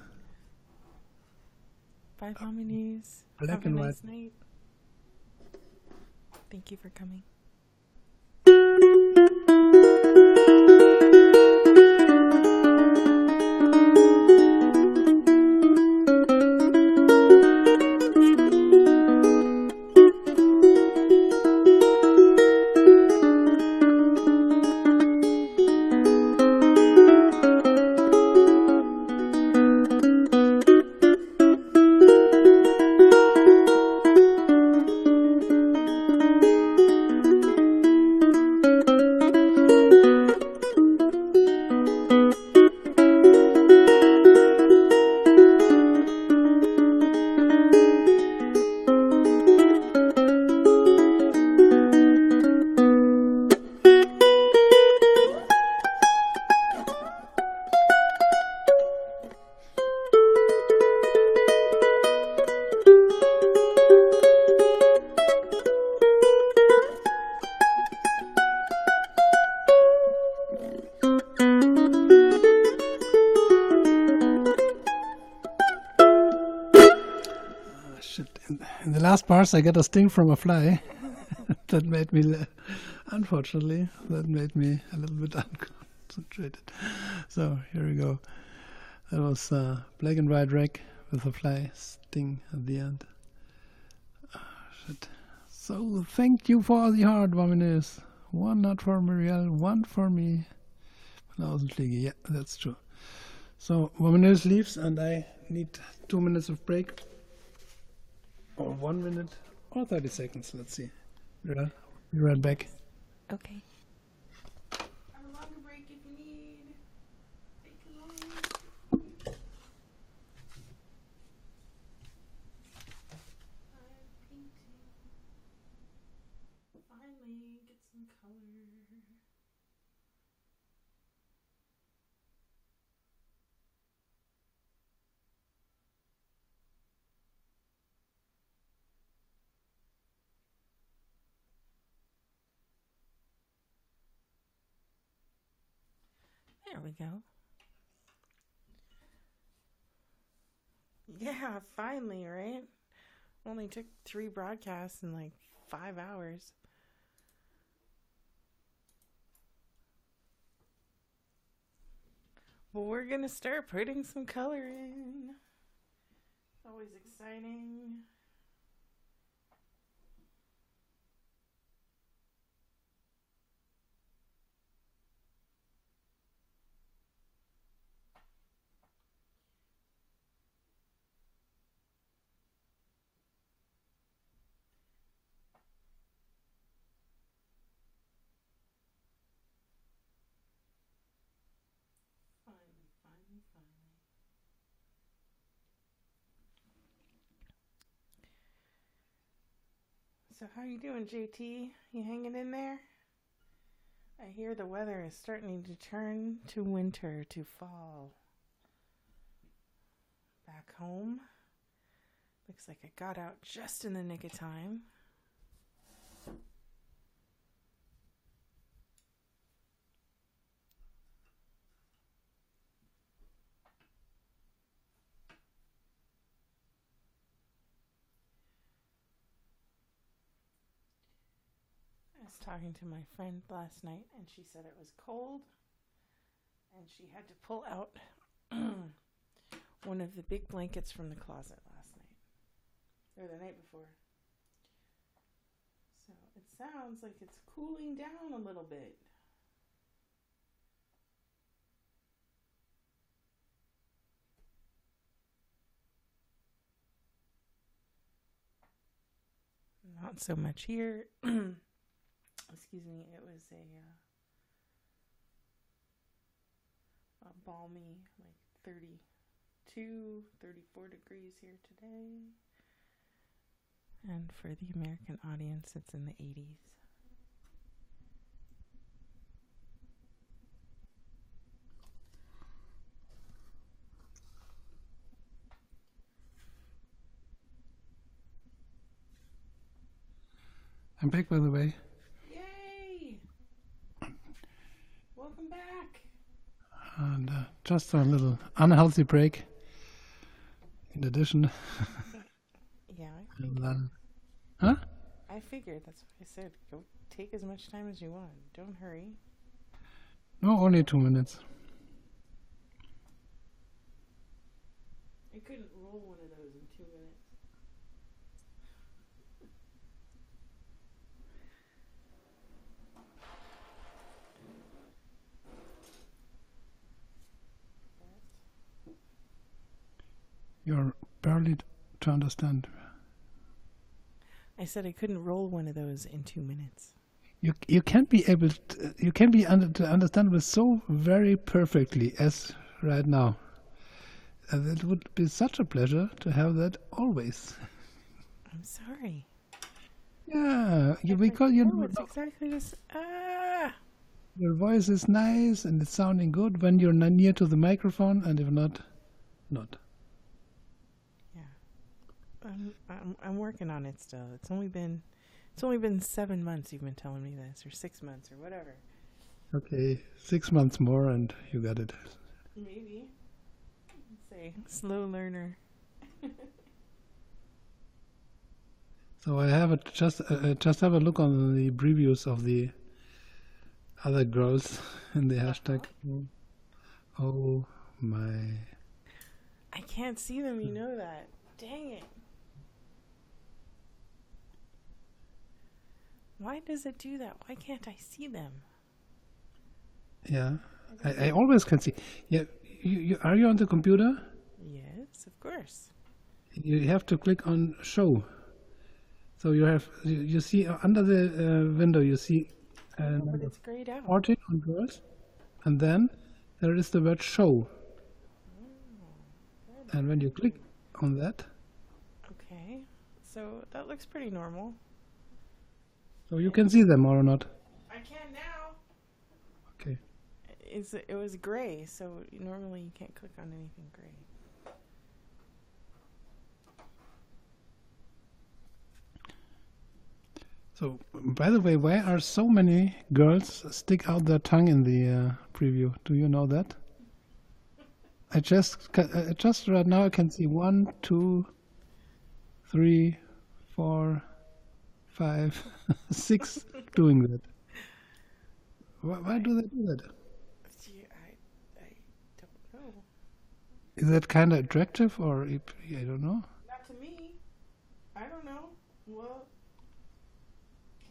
Bye, Womanuse. Black Have a and nice white. night. Thank you for coming. In the last bars, I get a sting from a fly. That made me, unfortunately, that made me a little bit unconcentrated. So here we go. That was black and white rag with a fly sting at the end. Shit. So thank you for the heart, Wominus. One not for Muriel, one for me. Yeah, that's true. So Wominus leaves and I need 2 minutes of break. Or 1 minute or 30 seconds. Let's see. Yeah, be right back. Okay. Have a longer break if you need. Take it long. I'm painting. Finally, get some color. There we go. Yeah, finally, right? Only took 3 broadcasts in like 5 hours. Well, we're gonna start putting some color in. Always exciting. Fun. So how you doing, JT? You hanging in there? I hear the weather is starting to turn to winter, to fall. Back home. Looks like I got out just in the nick of time. I was talking to my friend last night and she said it was cold and she had to pull out one of the big blankets from the closet last night, or the night before. So it sounds like it's cooling down a little bit. Not so much here. Excuse me, it was a balmy, like 32, 34 degrees here today. And for the American audience, it's in the 80s. I'm back, by the way. Yay! Welcome back. And just a little unhealthy break. In addition. Yeah. And then, huh? I I figured. That's what I said. Go take as much time as you want. Don't hurry. No, only 2 minutes. I couldn't roll one of those in 2 minutes. You're barely to understand. I said I couldn't roll one of those in 2 minutes. You can't be able to, you can be to understand this so very perfectly as right now. And it would be such a pleasure to have that always. I'm sorry. Yeah, because it's exactly this. Your voice is nice and it's sounding good when you're near to the microphone, and if not, not. Yeah, I'm working on it still. It's only been 7 months you've been telling me this, or 6 months, or whatever. Okay, 6 months more and you got it. Maybe. Say slow learner. So I have just have a look on the previews of the other girls in the hashtag. Oh my! I can't see them. You know that. Dang it! Why does it do that? Why can't I see them? Yeah, I always can see. Yeah, are you on the computer? Yes, of course. You have to click on show. So you see under the window you see but it's grayed out. 14 on girls, and then there is the word show. And when you click on that, okay, so that looks pretty normal. so you can see them or not. I can now. Okay. It was gray, so normally you can't click on anything gray. So, by the way, why are so many girls stick out their tongue in the preview? Do you know that? I just right now I can see 1, 2, 3, 4, 5, 6 doing that. Why do they do that? Gee, I don't know. Is that kind of attractive, or I don't know? Not to me. I don't know. Well,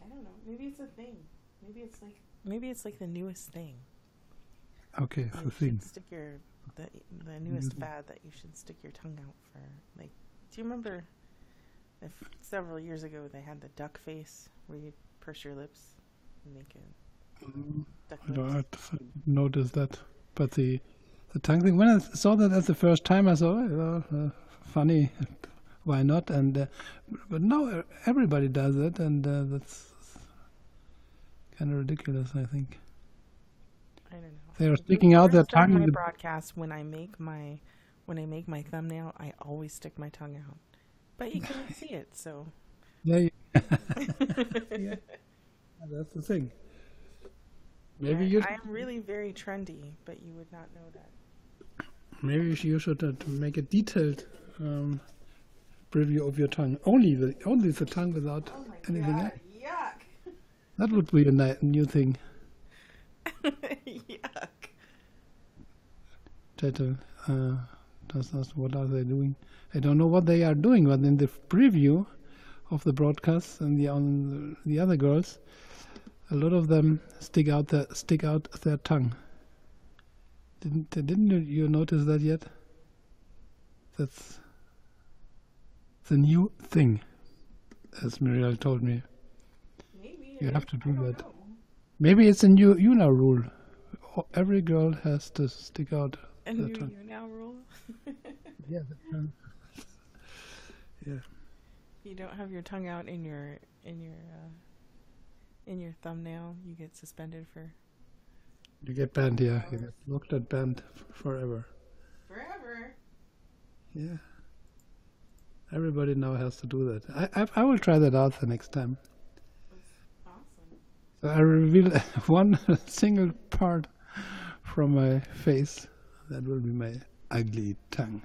I don't know. Maybe it's a thing. Maybe it's like the newest thing. Okay, You the thing. should stick the newest fad that you should stick your tongue out for. Like, do you remember? If several years ago they had the duck face where you purse your lips and make it duck I don't lips. notice that, but the tongue thing. When I saw that as the first time, I thought, funny, why not? And but now everybody does it, and that's kind of ridiculous, I think. I don't know. They are sticking out their tongue. My broadcast when I make my thumbnail, I always stick my tongue out, but you can't see it, so. Yeah. Yeah. That's the thing. Maybe I am really very trendy, but you would not know that. Maybe you should make a detailed preview of your tongue. Only the tongue without anything else. Yuck! That would be a new thing. Yuck! Title. What are they doing? I don't know what they are doing, but in the preview of the broadcast and on the other girls, a lot of them stick out their tongue. Didn't you notice that yet? That's the new thing, as Muriel told me. Maybe You have to do that. know. Maybe it's a new YouNow rule. Every girl has to stick out A their new tongue. YouNow rule. Yeah. Yeah. You don't have your tongue out in your thumbnail, you get suspended for You get banned, yeah. You get locked and banned forever. forever. Yeah. Everybody now has to do that. I will try that out the next time. Awesome. So I reveal one single part from my face. That will be my ugly tongue.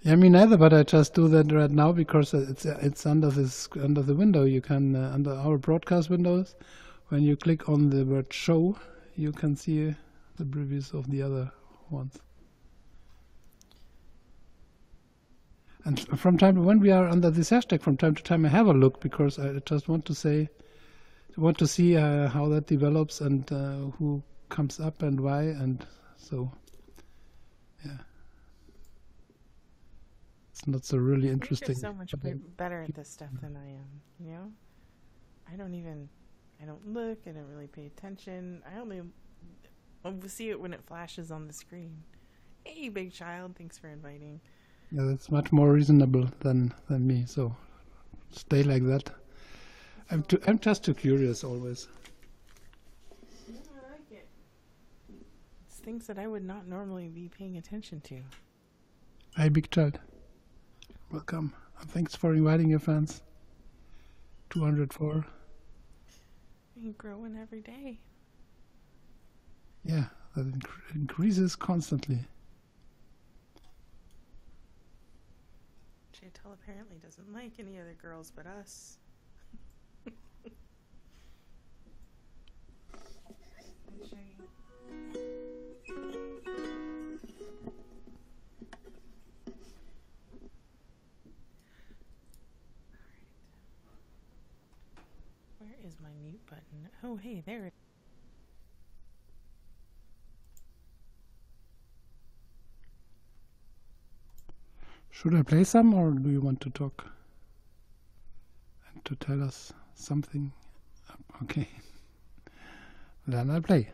Yeah, me neither. But I just do that right now because it's under the window. You can under our broadcast windows. When you click on the word "show," you can see the previews of the other ones. And from time when we are under this hashtag, from time to time I have a look because I just want to see how that develops and who comes up and why, and so yeah, it's not so really interesting. You're so much better at this stuff than I am. You know, I don't look. I don't really pay attention. I only see it when it flashes on the screen. Hey, big child, thanks for inviting. Yeah, that's much more reasonable than me. So stay like that. I'm just too curious always. Yeah, I like it. It's things that I would not normally be paying attention to. Hi, big child. Welcome. Thanks for inviting your fans. 204. You're growing every day. Yeah, that increases constantly. Chantal apparently doesn't like any other girls but us. Where is my mute button? Oh, hey, there it is. Should I play some, or do you want to talk and to tell us something? Okay, then I'll play.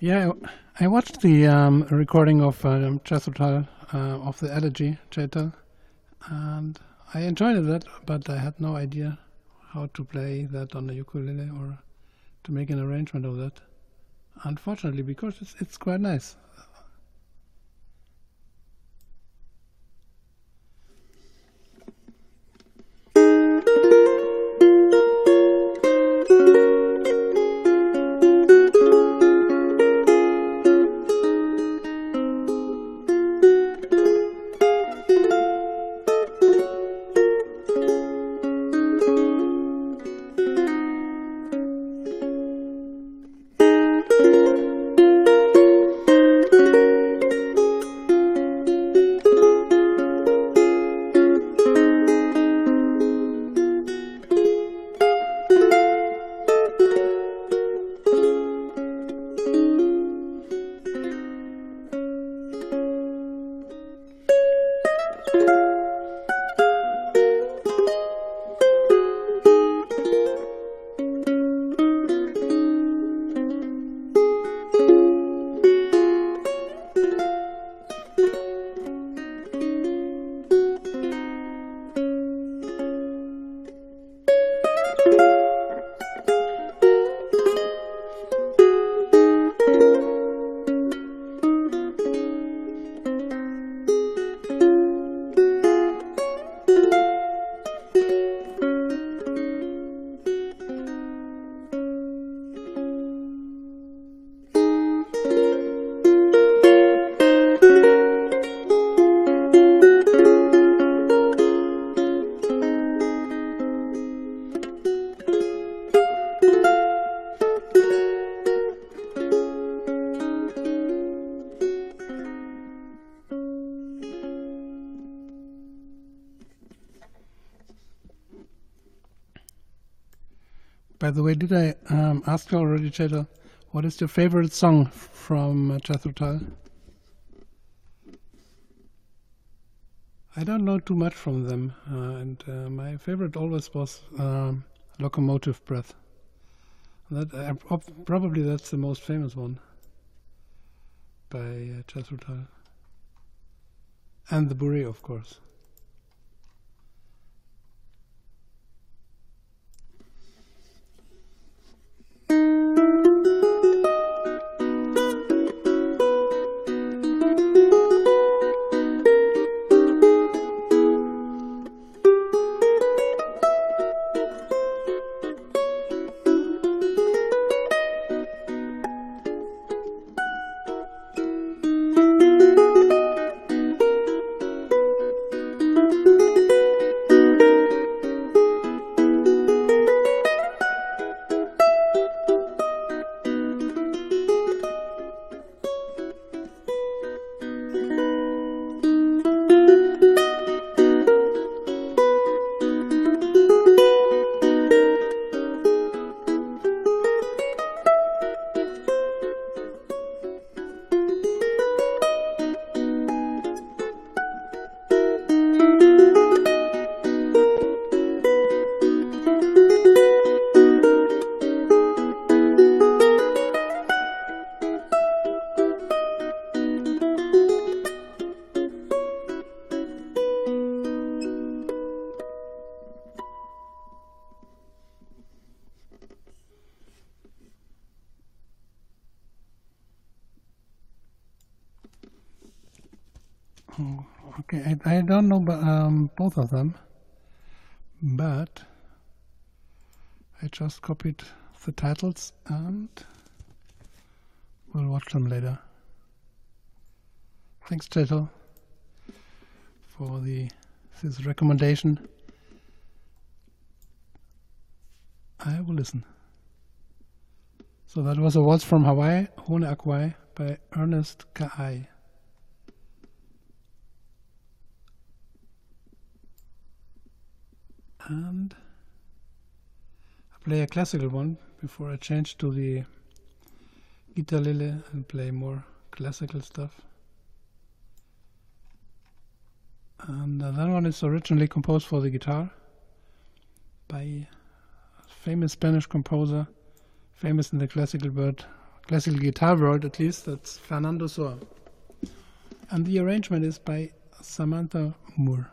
Yeah, I watched the recording of Chesutal of the Elegy, Chetal, and I enjoyed it, but I had no idea how to play that on the ukulele or to make an arrangement of that. Unfortunately, because it's quite nice. By the way, did I ask you already, Chetal, what is your favorite song from Jethro Tull? I don't know too much from them, and my favorite always was Locomotive Breath. That probably that's the most famous one by Jethro Tull. And the Bourrée, of course. Oh, okay, I don't know both of them, but I just copied the titles and we'll watch them later. Thanks, Chetal, for this recommendation. I will listen. So that was a waltz from Hawaii, Hone Akwai, by Ernest Ka'ai. And I play a classical one before I change to the guitar lele and play more classical stuff. And that one is originally composed for the guitar by a famous Spanish composer, famous in the classical guitar world at least, that's Fernando Soa. And the arrangement is by Samantha Moore.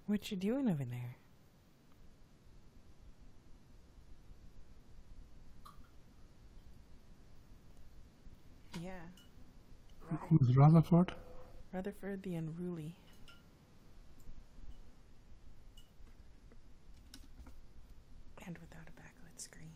What you doing over there? Yeah. Who's Rutherford? Rutherford the Unruly. And without a backlit screen.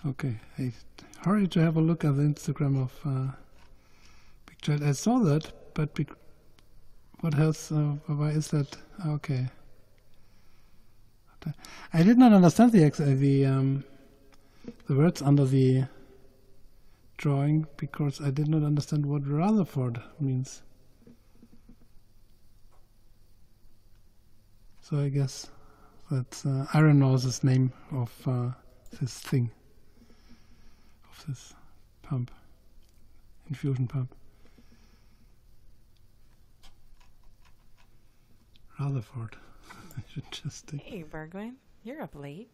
Okay, I hurry to have a look at the Instagram of Big Child. I saw that, but what else? Why is that? Okay. I did not understand the words under the drawing because I did not understand what Rutherford means. So I guess that's Aaron knows the name of this thing. This pump, infusion pump. Rutherford. I should just think. Hey, Bergwijn, you're up late.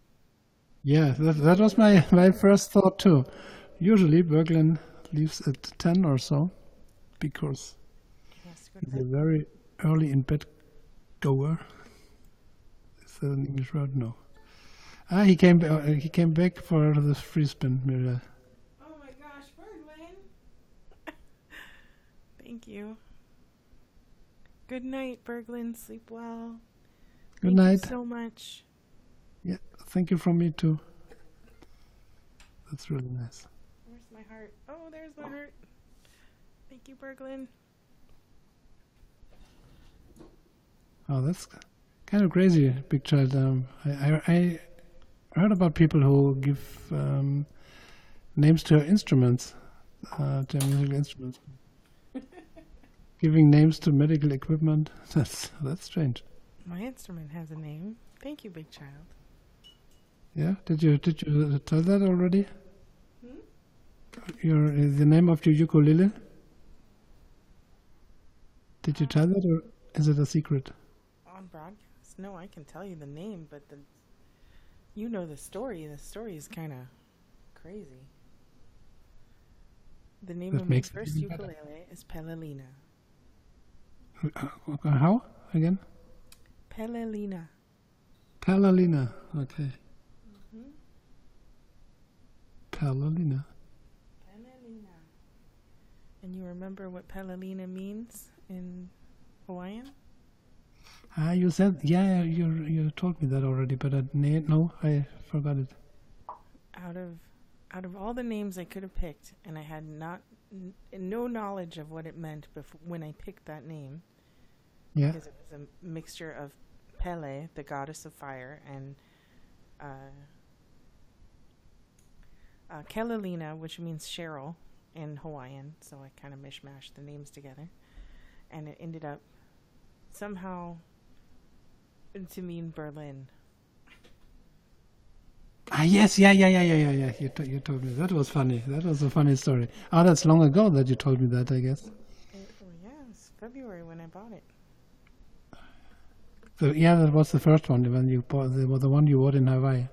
Yeah, that was my first thought too. Usually Berglin leaves at 10 or so because he's a very early in bed goer. Is that an English word? No. He came back for the free spin mirror. Thank you. Good night, Berglin. Sleep well. Good night. Thank you so much. Yeah, thank you from me too. That's really nice. Where's my heart? Oh, there's my heart. Thank you, Berglin. Oh, that's kind of crazy, Big Child. I heard about people who give names to instruments, to musical instruments. Giving names to medical equipment, that's strange. My instrument has a name. Thank you, Big Child. Yeah, did you tell that already? The name of your ukulele? Did you tell that, or is it a secret? On broadcast? No, I can tell you the name, but you know the story. The story is kind of crazy. The name of my first ukulele is Pelelina. How again? Pelelina. Pelelina. Okay. Pelelina. Pelelina. And you remember what Pelelina means in Hawaiian? You said, yeah, you told me that already, but no, I forgot it. Out of all the names I could have picked, and I had no knowledge of what it meant when I picked that name. Yeah. Because it was a mixture of Pele, the goddess of fire, and Kelelina, which means Cheryl in Hawaiian. So I kind of mishmashed the names together. And it ended up somehow to mean Berlin. Yes, yeah. You told me that was funny. That was a funny story. Oh, that's long ago that you told me that, I guess. Yeah, it's February when I bought it. So yeah, that was the first one when you bought the one you bought in Hawaii.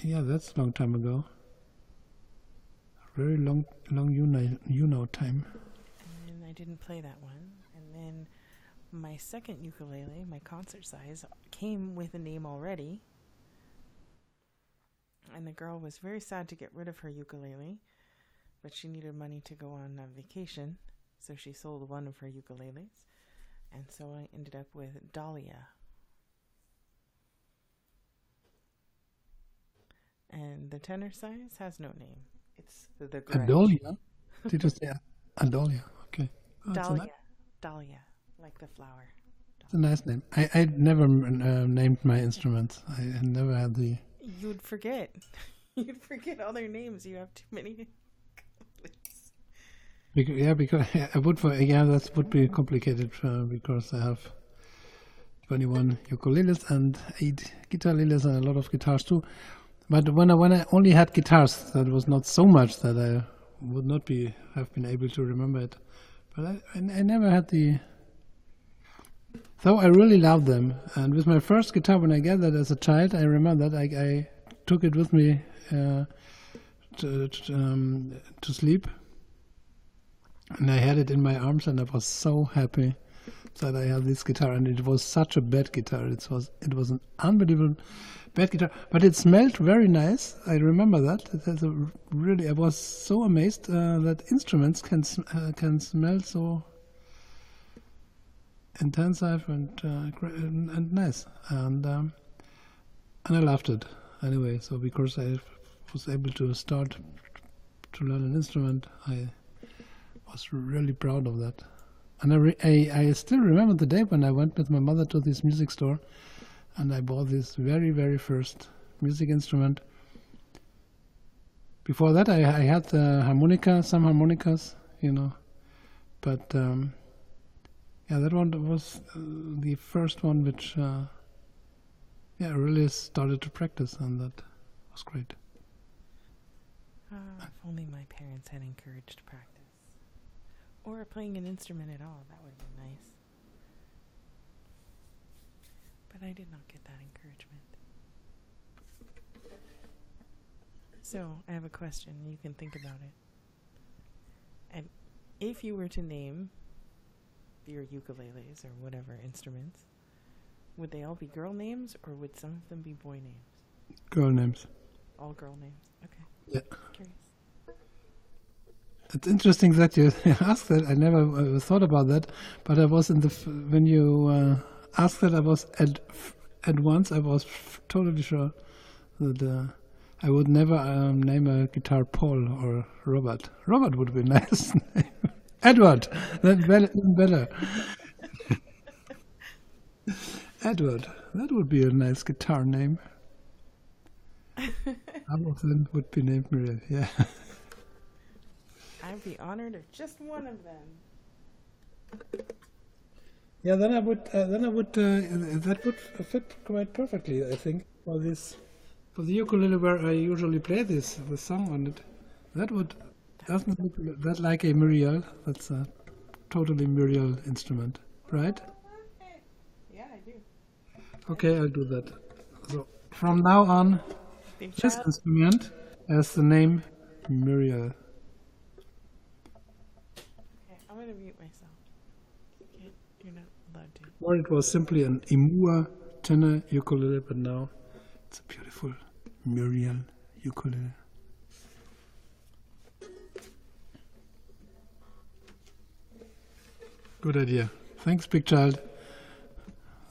Yeah, that's a long time ago. Very long YouNow time. And I didn't play that one. And then my second ukulele, my concert size, came with a name already. And the girl was very sad to get rid of her ukulele, but she needed money to go on a vacation, so she sold one of her ukuleles. And so I ended up with Dahlia. And the tenor size has no name. It's the Grinch. Adolia? Did you say Adolia? Okay. Oh, Dahlia, like the flower. It's a nice name. I never named my instruments. I never had the... You'd forget. You'd forget all their names. You have too many. Because I would that would be complicated because I have 21 ukuleles and 8 guitar leles and a lot of guitars too. But when I only had guitars, that was not so much that I would not have been able to remember it. But I never had the... Though I really loved them. And with my first guitar, when I got that as a child, I remember that I took it with me to sleep. And I had it in my arms, and I was so happy that I had this guitar. And it was such a bad guitar. It was an unbelievable bad guitar, but it smelled very nice. I remember that. It has I was so amazed that instruments can smell so intensive and nice, and I loved it anyway. So because I was able to start to learn an instrument, I was really proud of that. And I still remember the day when I went with my mother to this music store, and I bought this very, very first music instrument. Before that, I had some harmonicas, but that one was the first one which I really started to practice, and that was great. If only my parents had encouraged practice. Or playing an instrument at all, that would be nice. But I did not get that encouragement. So, I have a question. You can think about it. And if you were to name your ukuleles or whatever instruments, would they all be girl names, or would some of them be boy names? Girl names. All girl names. Okay. Yeah. Curious. It's interesting that you asked that. I never thought about that, but I was when you asked that, I was at once. I was totally sure that I would never name a guitar Paul or Robert. Robert would be a nice name. Edward. That's better. Edward. That would be a nice guitar name. Some of them would be named Muriel. Yeah. I'd be honored if just one of them. Yeah, then I would. That would fit quite perfectly, I think, for the ukulele where I usually play the song on it. Doesn't look that like a Muriel. That's a totally Muriel instrument, right? Yeah, I do. Okay, I'll do that. So from now on, this instrument has the name Muriel. I'm going to mute myself. You're not allowed to. Or it was simply an Imua tenor ukulele, but now it's a beautiful Muriel ukulele. Good idea. Thanks, Big Child.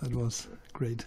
That was great.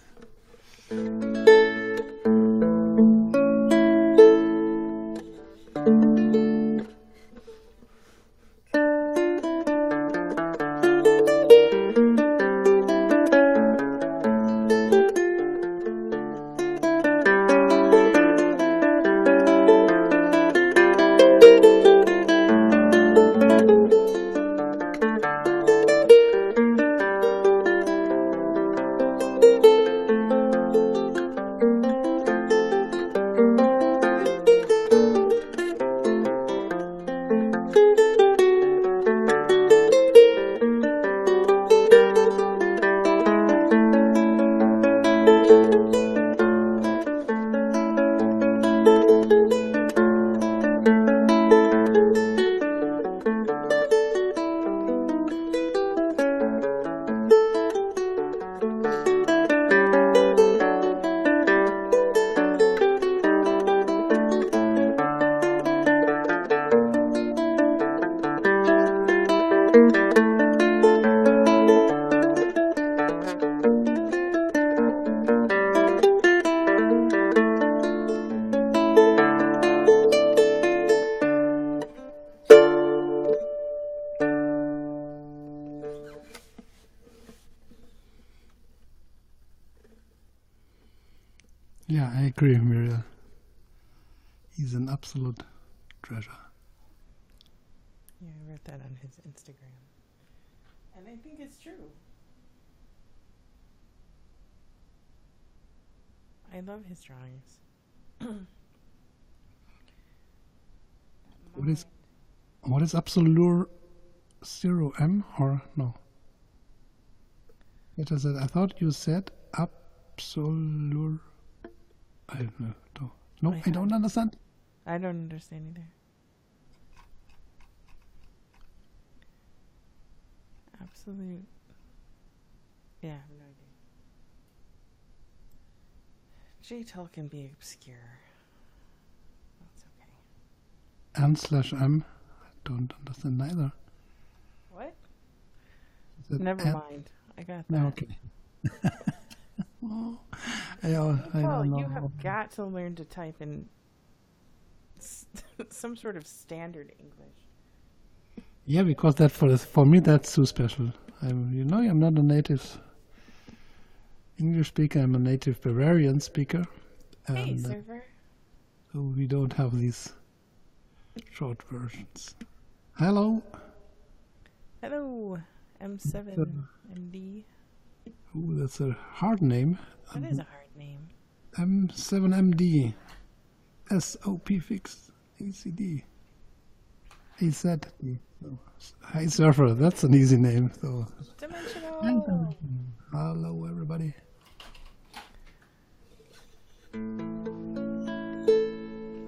Yeah, I agree, Muriel. He's an absolute treasure. Yeah, I wrote that on his Instagram. And I think it's true. I love his drawings. What is Absolute 0M or no? What is it? I thought you said Absolute. I don't know. No, I don't understand. I don't understand either. Absolute. Yeah, I have no idea. JTEL can be obscure. That's okay. N/M. I don't understand neither. What? Never mind. I got that. No, okay. I don't know. You have got to learn to type in some sort of standard English. Yeah, because that for me that's too special. I'm not a native English speaker. I'm a native Bavarian speaker. Hey, server. So we don't have these short versions. Hello. Hello, M7MD. Ooh, that's a hard name. That is a hard name. M7MD. SOP fix. ACD. AZD. So, hi surfer, that's an easy name. So Dimensional. Hello everybody.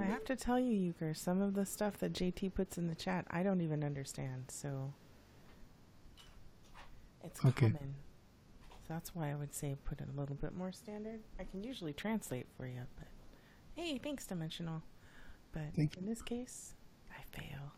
I have to tell you, Uker, some of the stuff that JT puts in the chat, I don't even understand. So it's common. So that's why I would say put it a little bit more standard. I can usually translate for you, but hey, thanks, Dimensional. But in this case, I fail.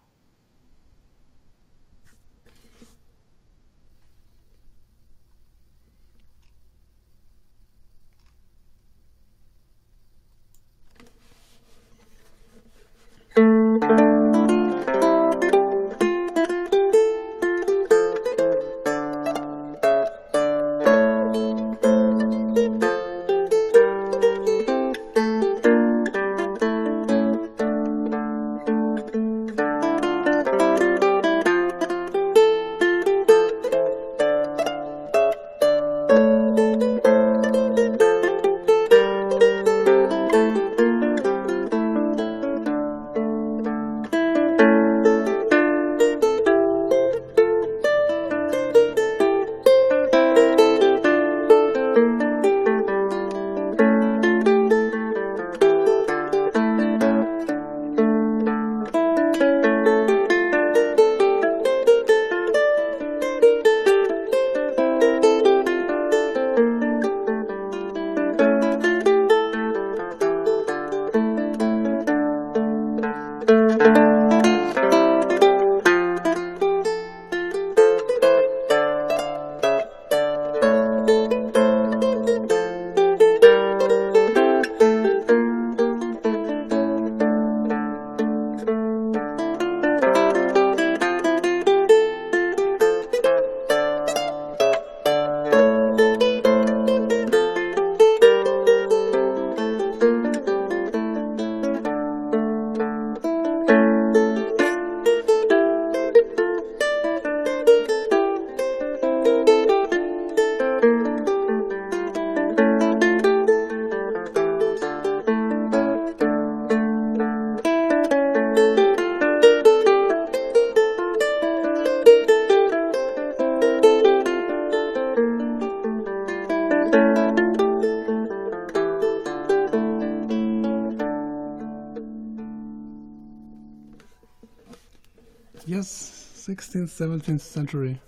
Yes, 16th, 17th century.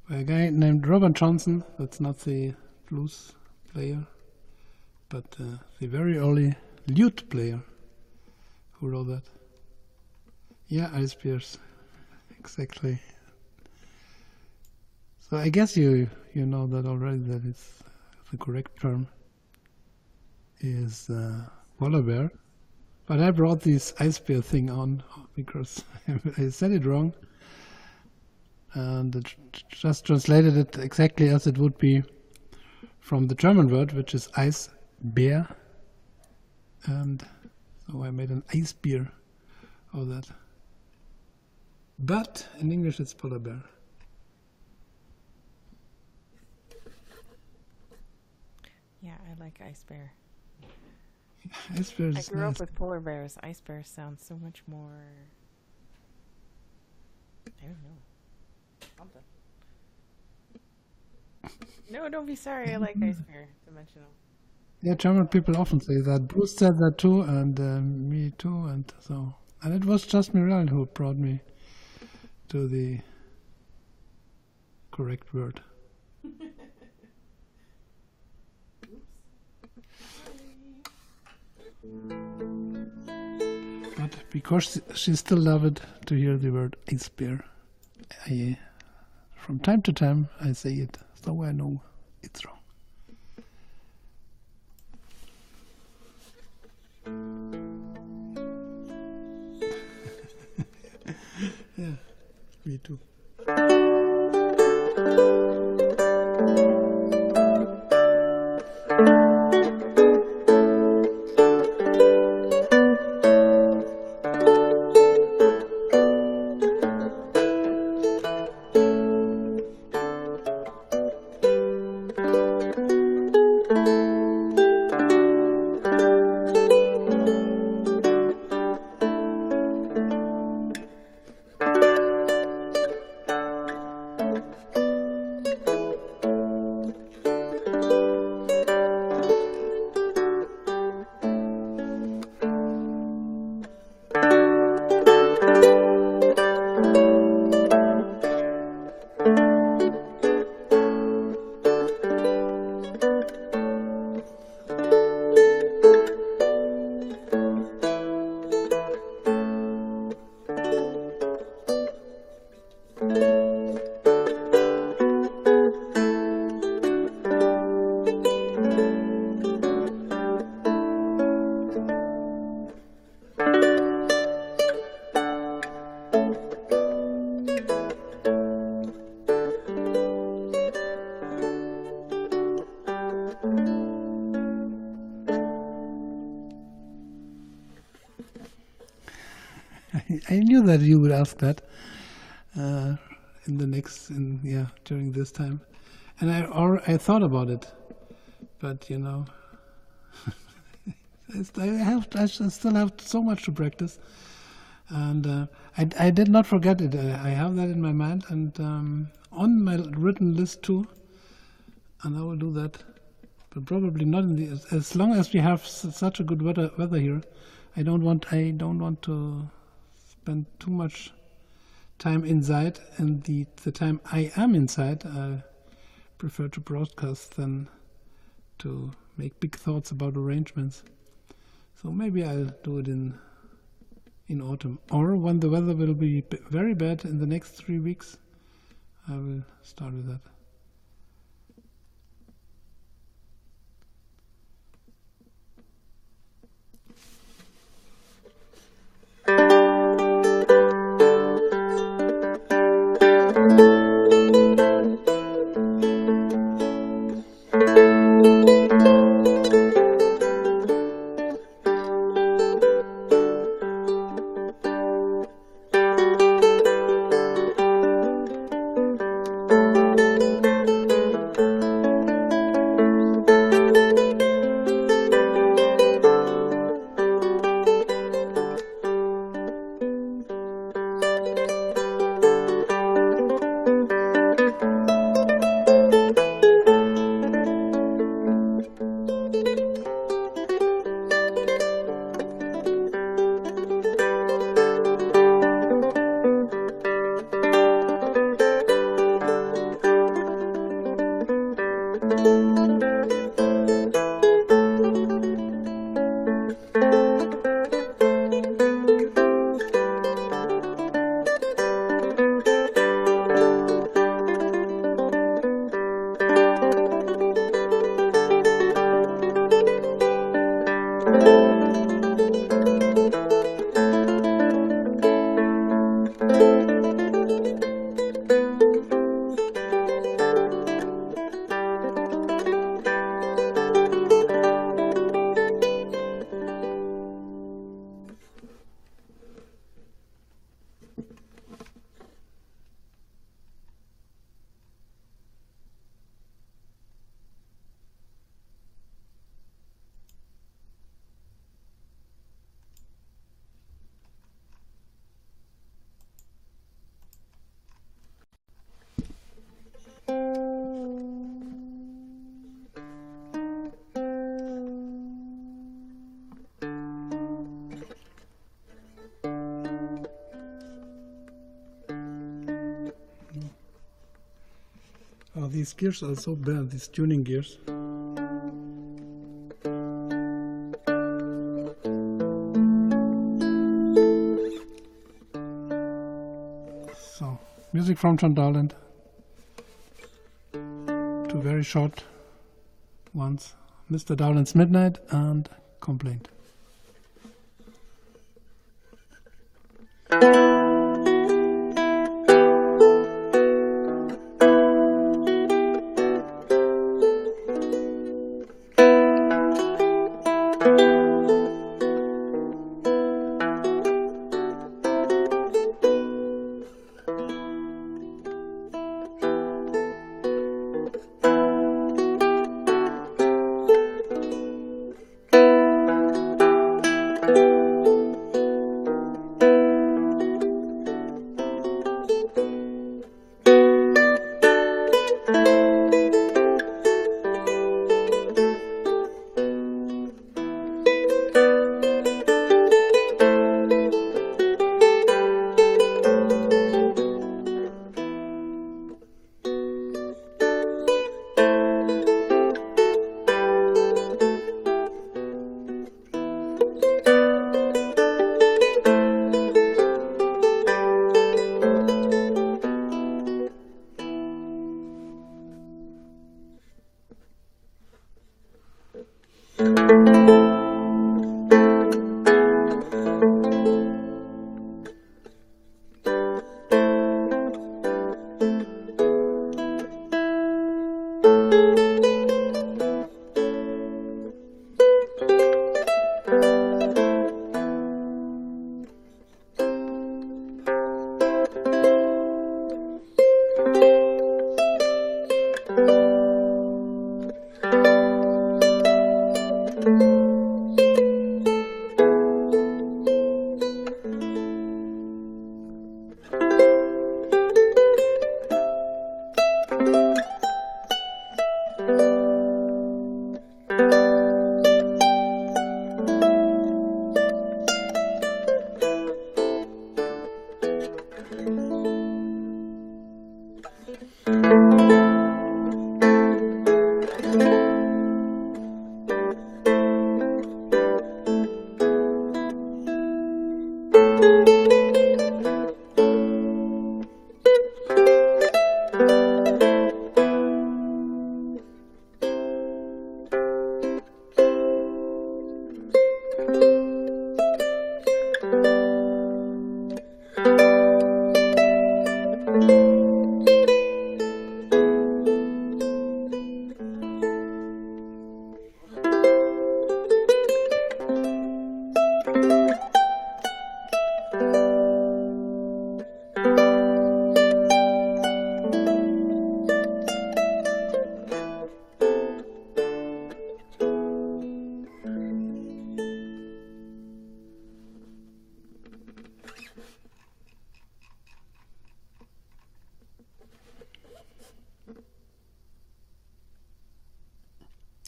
By a guy named Robert Johnson. That's not the blues player, but the very early lute player who wrote that. Yeah, Ice Bears. Exactly. So I guess you know that already, that it's the correct term is polar bear. But I brought this ice bear thing on because I said it wrong, and it just translated it exactly as it would be from the German word, which is Eis bear, and so I made an ice beer of that. But in English it's polar bear. Yeah, I like ice bear. Ice bear I is grew nice. up with polar bears. Ice bears sound so much more. I don't know. Something. No, don't be sorry. I like ice bear. Dimensional. Yeah, German people often say that. Bruce said that too, and me too, and so. And it was just Mirel who brought me to the correct word. But because she still loved to hear the word ice bear, from time to time I say it, so I know it's wrong. Yeah, me too. I knew that you would ask that during this time, and I thought about it, but you know, I still have so much to practice, and I did not forget it. I have that in my mind and on my written list too, and I will do that, but probably not as long as we have such a good weather here. I don't want to spend too much time inside, and the time I am inside, I prefer to broadcast than to make big thoughts about arrangements. So maybe I'll do it in autumn, or when the weather will be very bad in the next 3 weeks, I will start with that. these gears are so bad, these tuning gears. So, music from John Dowland. Two very short ones. Mr. Dowland's Midnight and Complaint.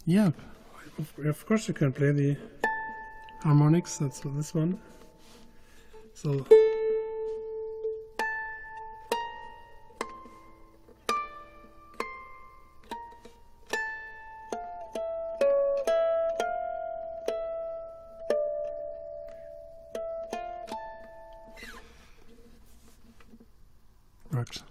Yeah, of course you can play the harmonics, that's this one. So works.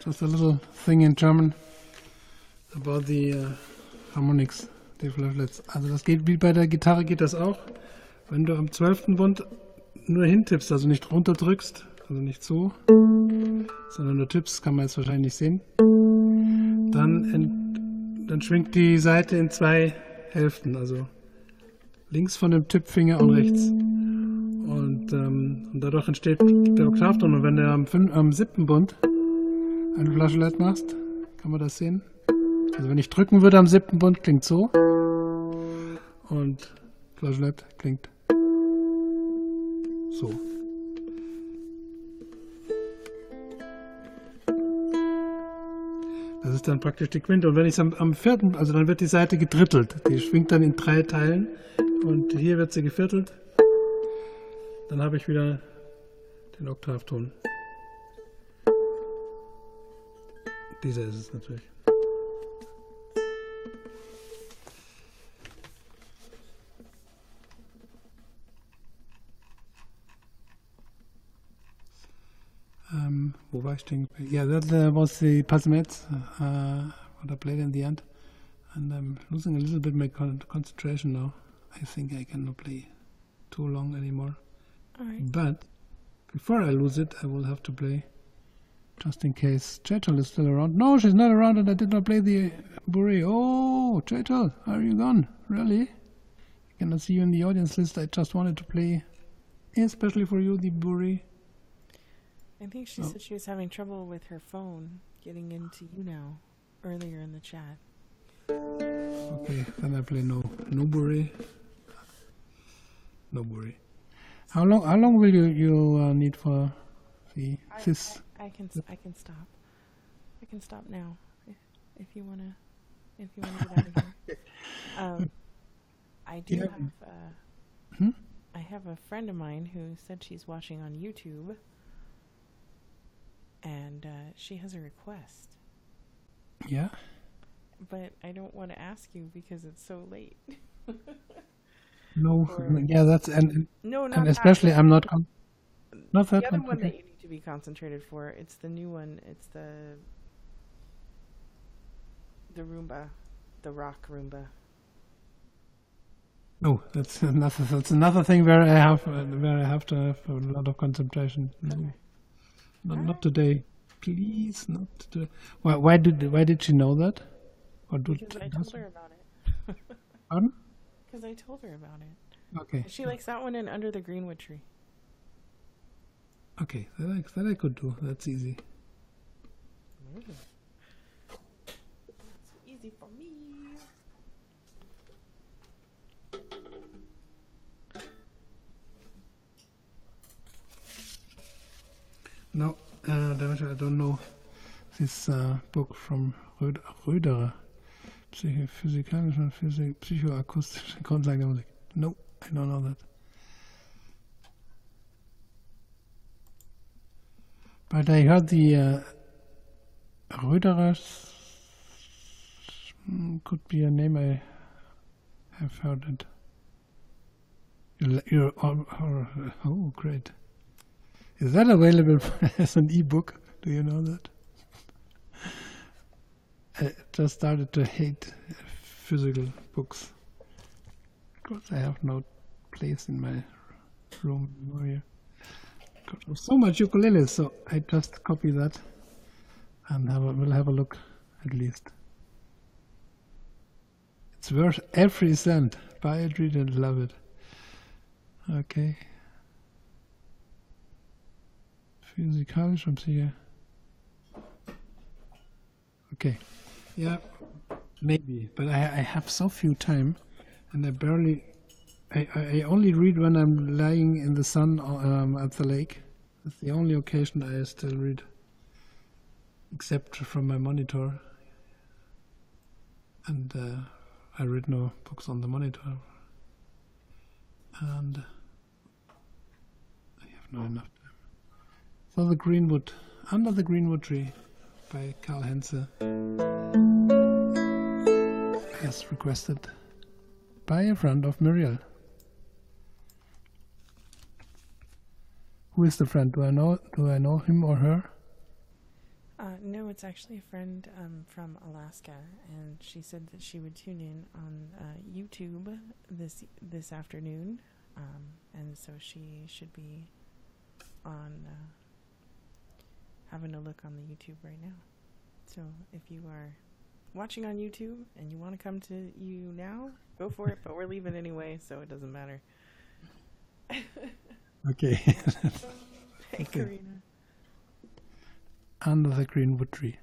Just a little thing in German about the harmonics, die Flashlets. Also das geht wie bei der Gitarre, geht das auch. Wenn du am 12. Bund nur hintippst, also nicht runterdrückst, also nicht so, sondern nur tippst, kann man jetzt wahrscheinlich nicht sehen, dann schwingt die Saite in 2 Hälften, also links von dem Tippfinger und rechts. Und dadurch entsteht der Oktavton. Und wenn du am 7. Bund ein Flageolet machst, kann man das sehen. Also wenn ich drücken würde am 7. Bund, klingt so. Und Flageolet klingt so. Das ist dann praktisch die Quinte. Und wenn ich es am 4., also dann wird die Saite gedrittelt. Die schwingt dann in 3 Teilen. Und hier wird sie geviertelt. Dann habe ich wieder den Oktavton. Dieser ist es natürlich. Wo war ich denn? Yeah, that was the Passamets, what I played in the end. And I'm losing a little bit my concentration now. I think I cannot play too long anymore. All right. But before I lose it, I will have to play, just in case Chechel is still around. No, she's not around, and I did not play the Buri. Oh, Chechel, are you gone? Really? I cannot see you in the audience list. I just wanted to play, especially for you, the Buri. I think she said she was having trouble with her phone getting into YouNow earlier in the chat. Okay, then I play no Buri. No Buri. How long will you need for this? I can stop. I can stop now if you wanna get out of here. I do have I have a friend of mine who said she's watching on YouTube, and she has a request. Yeah. But I don't want to ask you because it's so late. No, yeah, that's and especially that. I'm not that the other one. one Okay. that you need to be concentrated for. It's the new one. It's the Roomba, the rock Roomba. No, that's another thing where I have to have a lot of concentration. No, not today, please, not today. Why did she know that? Because I told her about it. Pardon? Because I told her about it. Okay. She likes that one and Under the Greenwood Tree. Okay, that I could do. That's easy. That's easy for me. No, I don't know this book from Röderer. Physikalische und psychoakustische Grundlagen der Musik. No, I don't know that. But I heard the Röderer could be a name I have heard it. Oh, great. Is that available as an e-book? Do you know that? I just started to hate physical books. Because I have no place in my room anymore here. Got so much ukuleles, so I just copy that and we'll have a look at least. It's worth every cent. Buy it, read it, love it. Okay. Physikalisch from here. Okay. Yeah, maybe. But I have so few time, and I only read when I'm lying in the sun at the lake. That's the only occasion I still read, except from my monitor. And I read no books on the monitor. And I have not enough time. So the Greenwood, Under the Greenwood Tree by Karl Henze, as requested by a friend of Muriel. Who is the friend? Do I know him or her? No, it's actually a friend from Alaska, and she said that she would tune in on YouTube this afternoon, and so she should be on having a look on the YouTube right now. So if you are watching on YouTube and you want to come to YouNow, go for it, but we're leaving anyway, so it doesn't matter. Okay. Hey, Karina. Under the Greenwood Tree.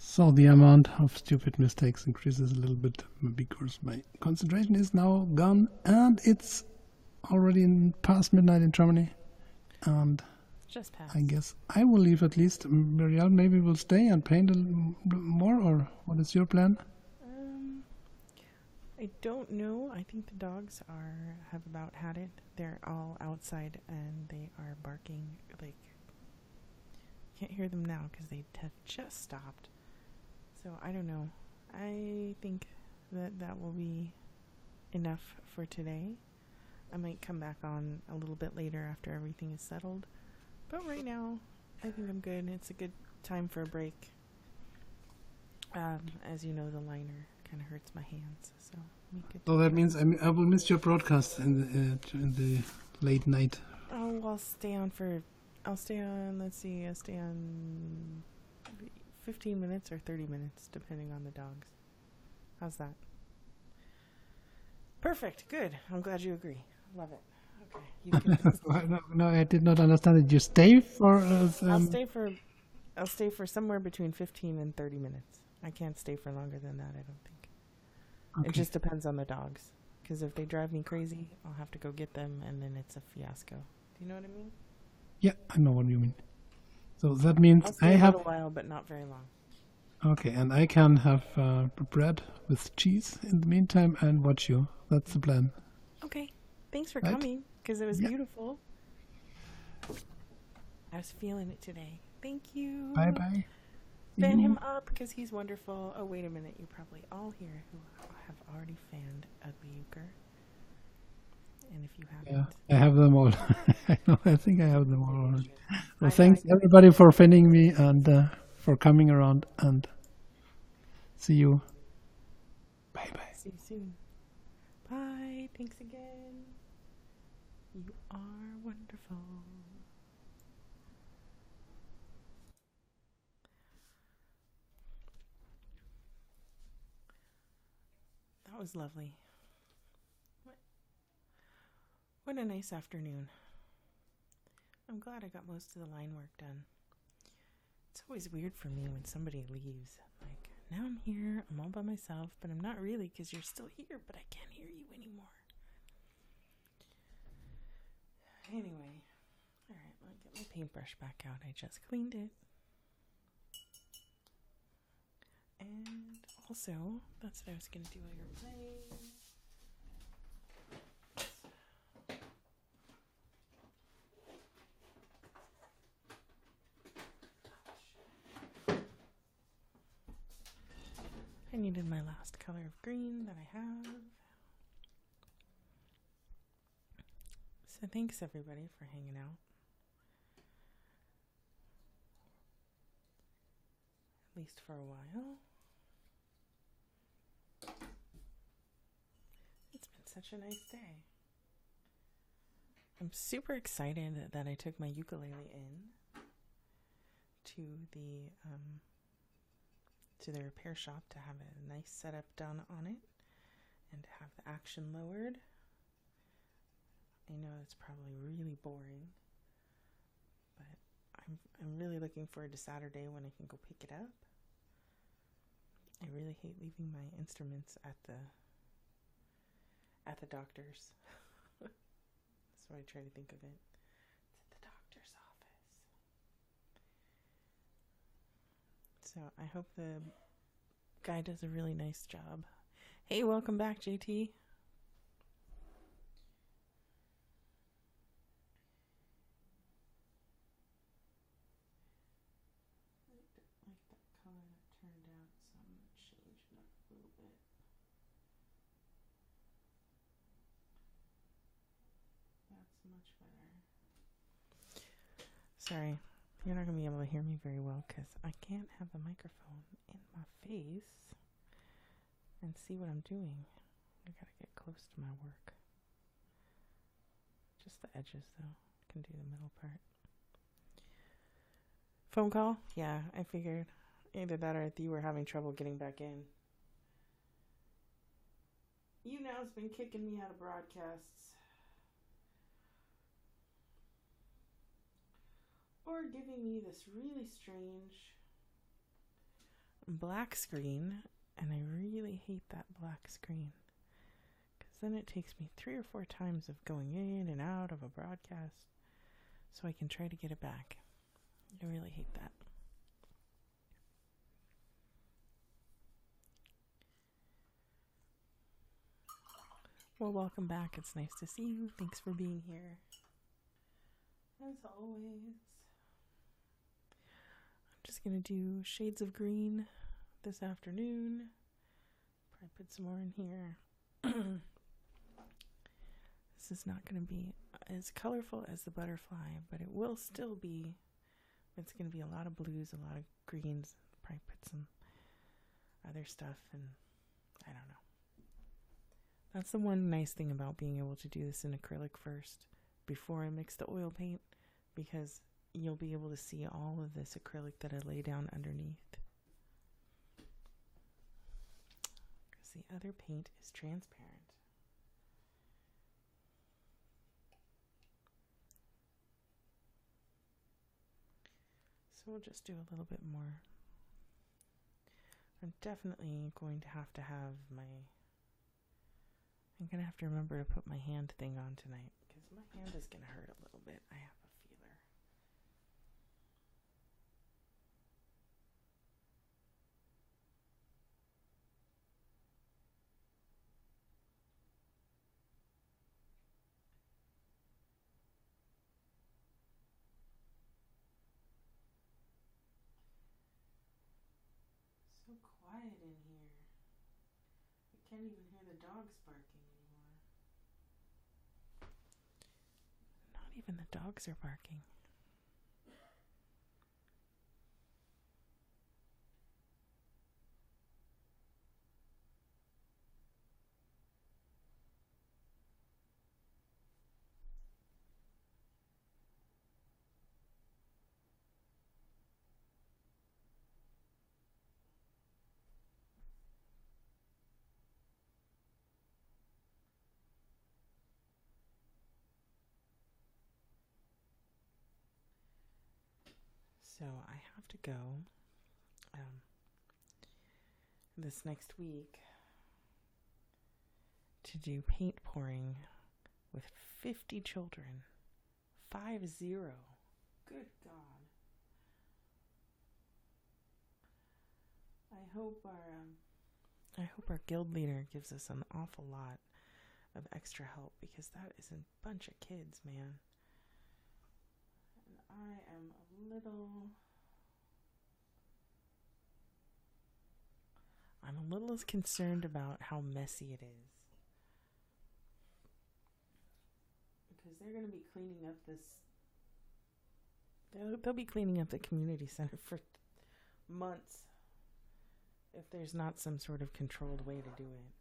So the amount of stupid mistakes increases a little bit because my concentration is now gone and it's already past midnight in Germany. And Just passed. I guess I will leave at least. Muriel maybe will stay and paint a little more, or what is your plan? I don't know. I think the dogs have about had it. They're all outside and they are barking. Like, can't hear them now because they have just stopped. So I don't know. I think that will be enough for today. I might come back on a little bit later after everything is settled. But right now, I think I'm good. It's a good time for a break. As you know, the liner kind of hurts my hands. So that means I will miss your broadcast in the late night. Oh, I'll stay on. Let's see. I'll stay on 15 minutes or 30 minutes, depending on the dogs. How's that? Perfect. Good. I'm glad you agree. Love it. Okay. You can No, I did not understand it. You stay for? I'll stay for somewhere between 15 and 30 minutes. I can't stay for longer than that, I don't think. It Okay. just depends on the dogs. Because if they drive me crazy, I'll have to go get them, and then it's a fiasco. Do you know what I mean? Yeah, I know what you mean. So that I'll means I stay a have. little while, but not very long. Okay, and I can have bread with cheese in the meantime and watch you. That's the plan. Okay. Thanks for Right? coming, because it was Yeah. beautiful. I was feeling it today. Thank you. Bye bye. Fan him up, because he's wonderful. Oh, wait a minute. You're probably all here who have already fanned UglyUker. And if you Yeah, haven't... I have them all. I think I have them all already. I So know, thanks I- everybody for fanning me and for coming around, and see you. Bye bye. See you soon. Bye. Thanks again. You are wonderful. That was lovely. What a nice afternoon. I'm glad I got most of the line work done. It's always weird for me when somebody leaves. Like, now I'm here, I'm all by myself, but I'm not really because you're still here, but I can't hear you anymore. Anyway, alright, I'll get my paintbrush back out. I just cleaned it. And also, that's what I was going to do while you were playing. I needed my last color of green that I have. So thanks everybody for hanging out. At least for a while. It's been such a nice day. I'm super excited that I took my ukulele in to the repair shop to have a nice setup done on it and to have the action lowered. I know it's probably really boring, but I'm really looking forward to Saturday when I can go pick it up. I really hate leaving my instruments at the doctor's. That's what I try to think of it. It's at the doctor's office. So I hope the guy does a really nice job. Hey, welcome back, JT. I like that color that turned out, so I'm going to change it up a little bit. That's much better. Sorry, you're not going to be able to hear me very well because I can't have the microphone in my face and see what I'm doing. I gotta get close to my work. Just the edges, though. I can do the middle part. Phone call? Yeah, I figured. Either that or you were having trouble getting back in. YouNow's been kicking me out of broadcasts. Or giving me this really strange black screen, and I really hate that black screen because then it takes me 3 or 4 times of going in and out of a broadcast so I can try to get it back. I really hate that. Well, welcome back. It's nice to see you. Thanks for being here. As always. I'm just going to do shades of green this afternoon. Probably put some more in here. This is not going to be as colorful as the butterfly, but it will still be. It's going to be a lot of blues, a lot of greens. Probably put some other stuff, and I don't know. That's the one nice thing about being able to do this in acrylic first before I mix the oil paint, because you'll be able to see all of this acrylic that I lay down underneath. Because the other paint is transparent. So we'll just do a little bit more. I'm definitely going to have my I'm going to have to remember to put my hand thing on tonight because my hand is going to hurt a little bit. I have a feeler. So quiet in here. I can't even hear the dogs barking anymore. Not even the dogs are barking. So I have to go this next week to do paint pouring with 50 children. 50. Good God. I hope our guild leader gives us an awful lot of extra help because that is a bunch of kids, man. And I am a little concerned about how messy it is. Because they're going to be cleaning up they'll be cleaning up the community center for months if there's not some sort of controlled way to do it.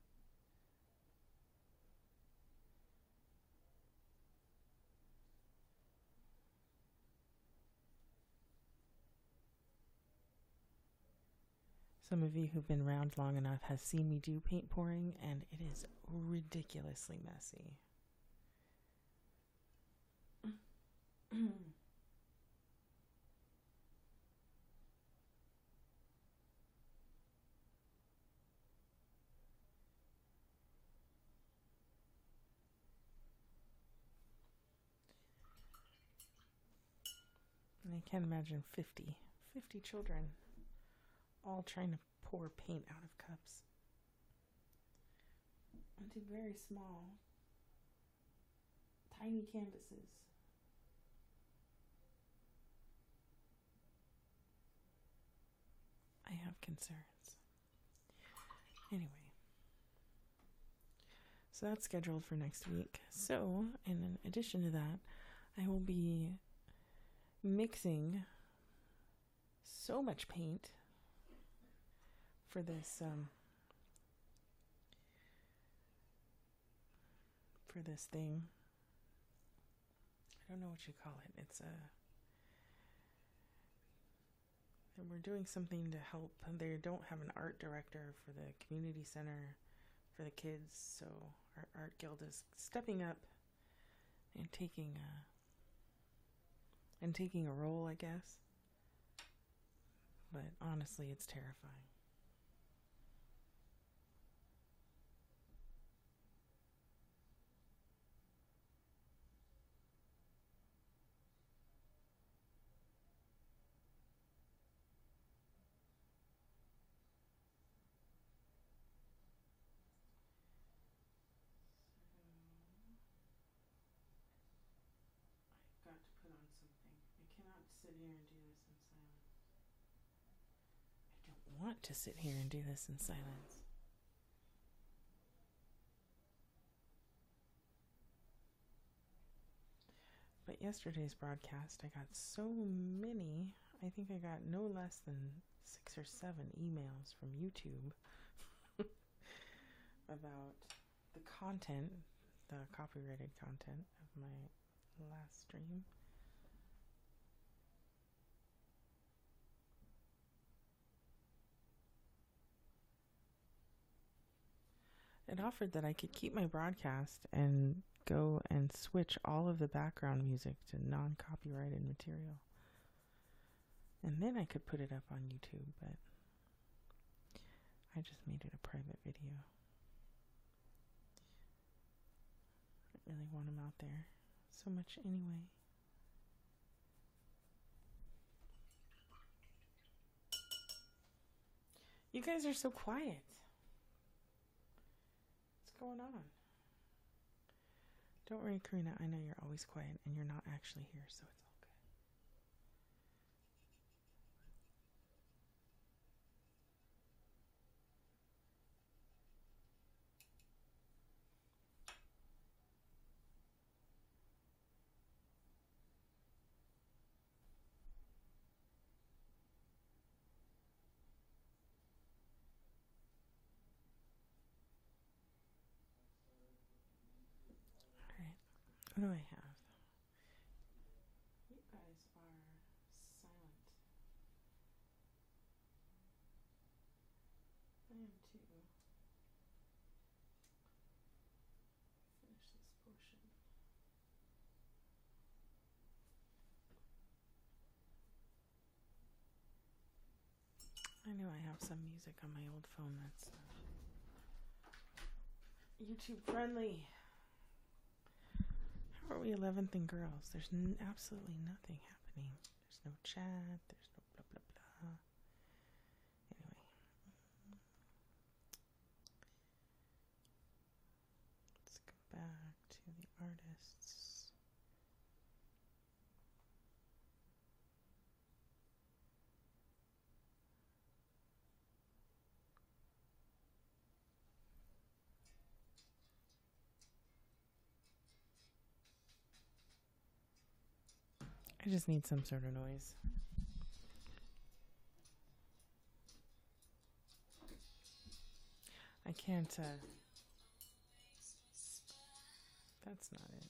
Some of you who've been around long enough have seen me do paint pouring, and it is ridiculously messy. And I can't imagine 50 children all trying to pour paint out of cups onto very small, tiny canvases. I have concerns. Anyway, so that's scheduled for next week. So, in addition to that, I will be mixing so much paint for this thing. I don't know what you call it. And we're doing something to help. They don't have an art director for the community center for the kids, so our art guild is stepping up and taking a role, I guess. But honestly, it's terrifying. Got to put on something. I cannot sit here and do this in silence. I don't want to sit here and do this in silence. But yesterday's broadcast, I got so many. I think I got no less than 6 or 7 emails from YouTube about the content, the copyrighted content of my last stream. It offered that I could keep my broadcast and go and switch all of the background music to non-copyrighted material. And then I could put it up on YouTube, but I just made it a private video. really want him out there so much anyway. You guys are so quiet. What's going on? Don't worry, Karina. I know you're always quiet and you're not actually here, so it's all good. Alright, what do I have? You guys are silent. I am too. Finish this portion. I know I have some music on my old phone that's YouTube friendly. How are we 11th and girls? There's absolutely nothing happening. There's no chat. There's no blah blah blah. Anyway. Let's go back to the artists. I just need some sort of noise. I can't, that's not it.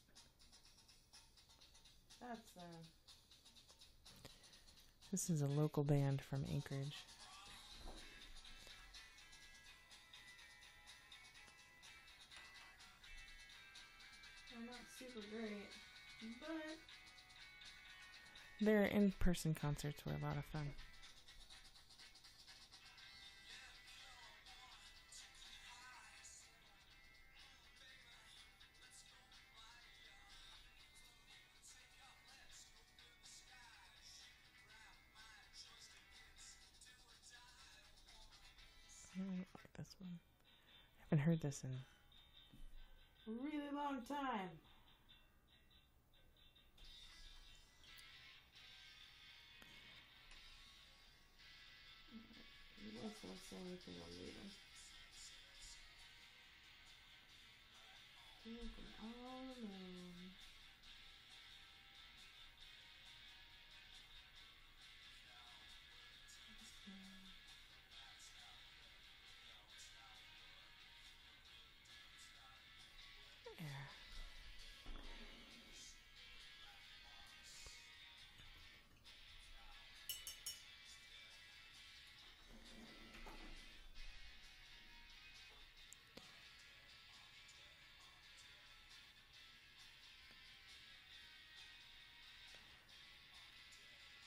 That's, this is a local band from Anchorage. They're not super great, but their in-person concerts were a lot of fun. I don't like this one. I haven't heard this in a really long time. Let's not say anything on leaving. All alone. Yeah.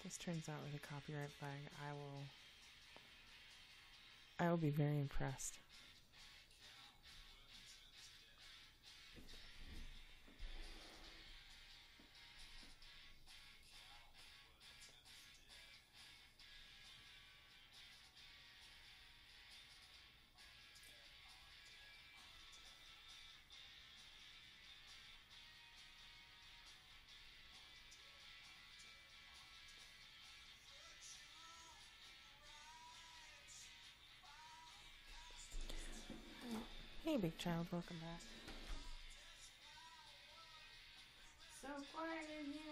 This turns out with a copyright flag, I will be very impressed. Hey, big child, welcome back. So quiet in here.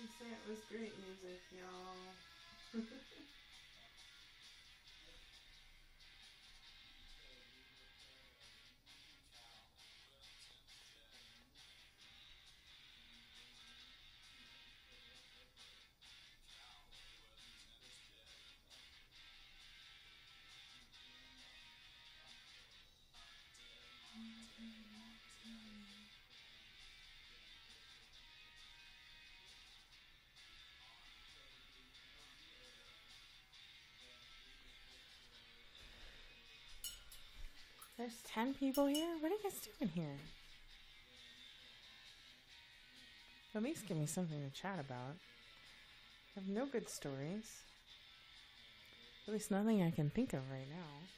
You say it was great music, y'all. There's 10 people here? What are you guys doing here? At least give me something to chat about. I have no good stories. At least nothing I can think of right now.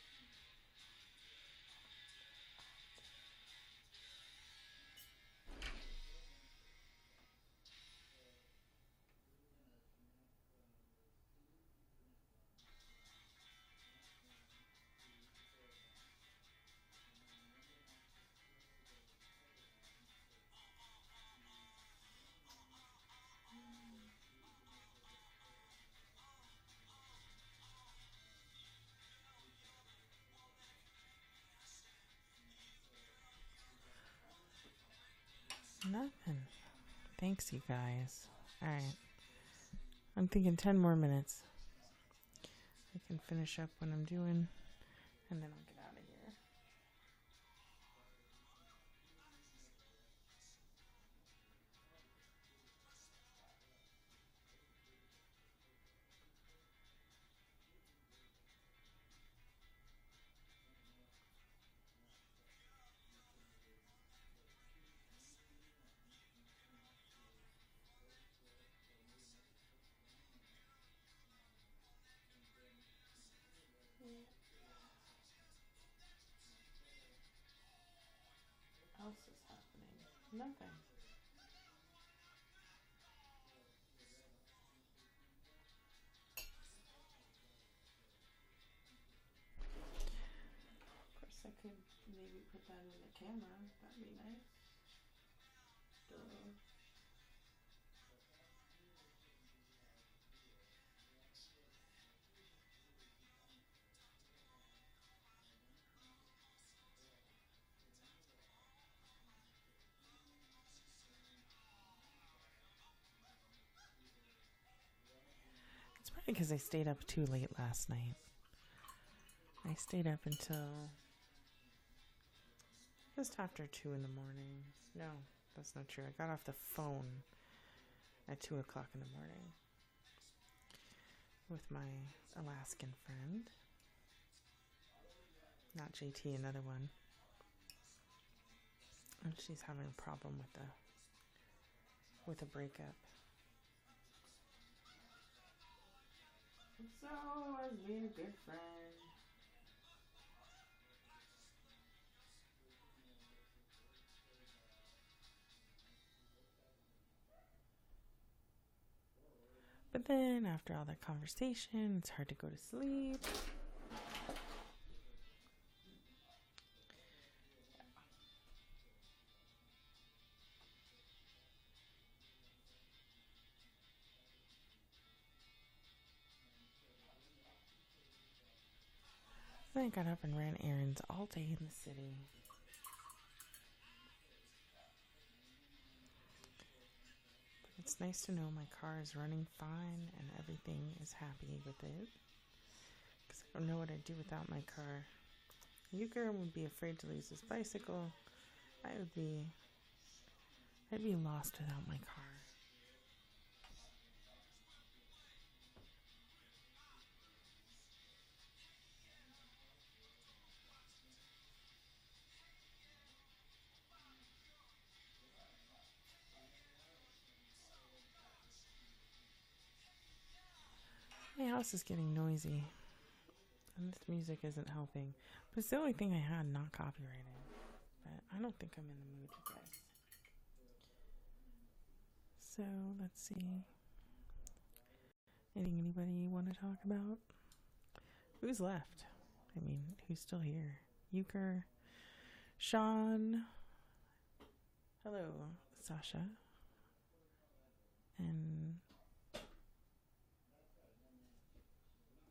Nothing. Thanks, you guys. Alright. I'm thinking 10 more minutes. I can finish up what I'm doing, and then I'll get out of here. What else is happening? Nothing. Of course, I could maybe put that in the camera. That'd be nice. Duh. It's probably because I stayed up too late last night. I stayed up until just after 2 in the morning. No, that's not true. I got off the phone at 2 o'clock in the morning with my Alaskan friend. Not JT, another one. And she's having a problem with a breakup. So I was being a good friend. But then after all that conversation, it's hard to go to sleep. Then I got up and ran errands all day in the city. But it's nice to know my car is running fine and everything is happy with it. Because I don't know what I'd do without my car. Euchre would be afraid to lose his bicycle. I'd be lost without my car. My house is getting noisy, and this music isn't helping. But it's the only thing I had not copyrighted. But I don't think I'm in the mood for this. So, let's see. Anything anybody want to talk about? Who's left? I mean, who's still here? Euchre, Sean. Hello, Sasha. and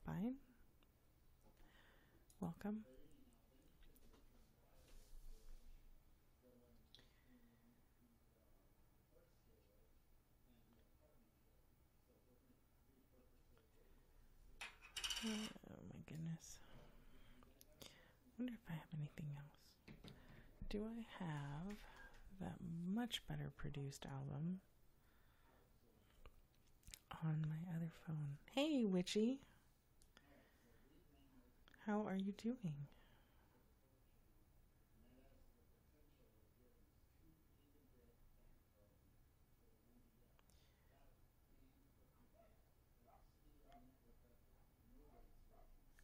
fine. Welcome. Oh my goodness. I wonder if I have anything else. Do I have that much better produced album on my other phone? Hey, Witchy. How are you doing?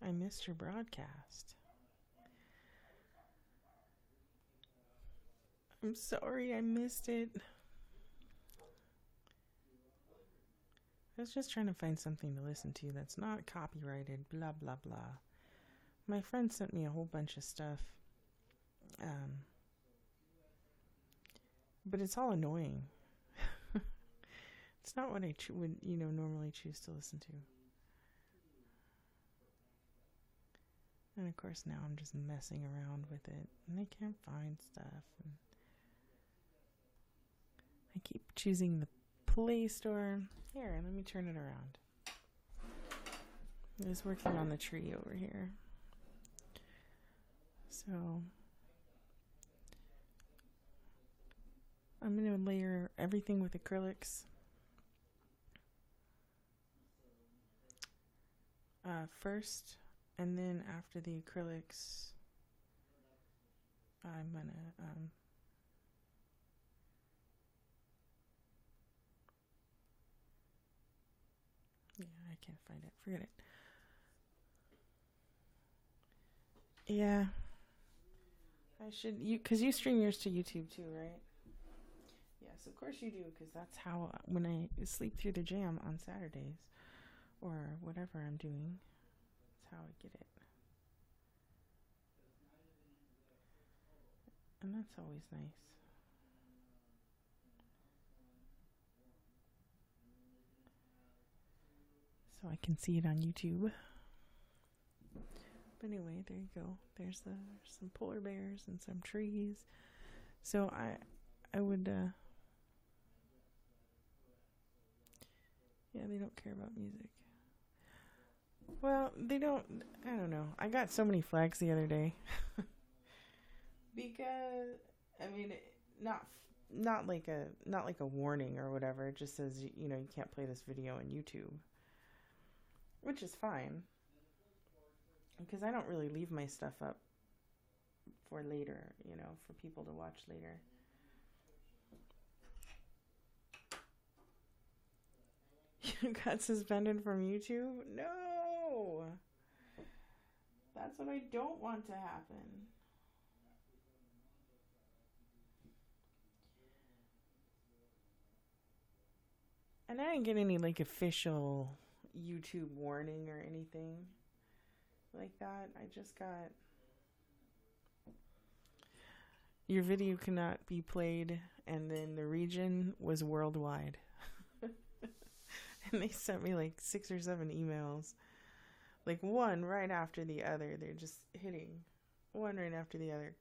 I missed your broadcast. I'm sorry I missed it. I was just trying to find something to listen to that's not copyrighted, blah, blah, blah. My friend sent me a whole bunch of stuff. But it's all annoying. It's not what I would, normally choose to listen to. And of course now I'm just messing around with it, and I can't find stuff. And I keep choosing the Play Store. Here, let me turn it around. I was working on the tree over here. So I'm going to layer everything with acrylics. First, and then after the acrylics, I'm going to yeah, I can't find it. Forget it. Yeah. I should, because you stream yours to YouTube too, right? Yes, of course you do, because that's how, when I sleep through the jam on Saturdays, or whatever I'm doing, that's how I get it. And that's always nice. So I can see it on YouTube. But anyway, there you go. There's some polar bears and some trees. So I would, yeah, they don't care about music. Well, they don't, I don't know. I got so many flags the other day. Because, I mean, not like a warning or whatever. It just says, you can't play this video on YouTube. Which is fine. Because I don't really leave my stuff up for later, for people to watch later. You got suspended from YouTube? No! That's what I don't want to happen. And I didn't get any, official YouTube warning or anything like that. I just got, your video cannot be played, and then the region was worldwide. And they sent me 6 or 7 emails, one right after the other. They're just hitting one right after the other.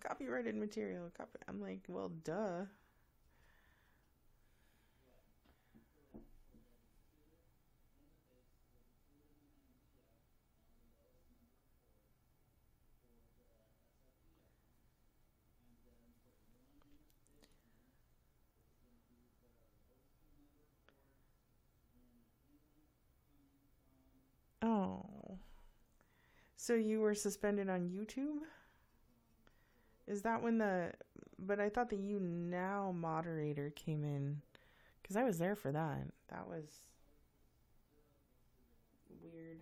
Copyrighted material. I'm like, well, duh. Oh. So you were suspended on YouTube? Is that when but I thought the YouNow moderator came in, because I was there for that. That was weird.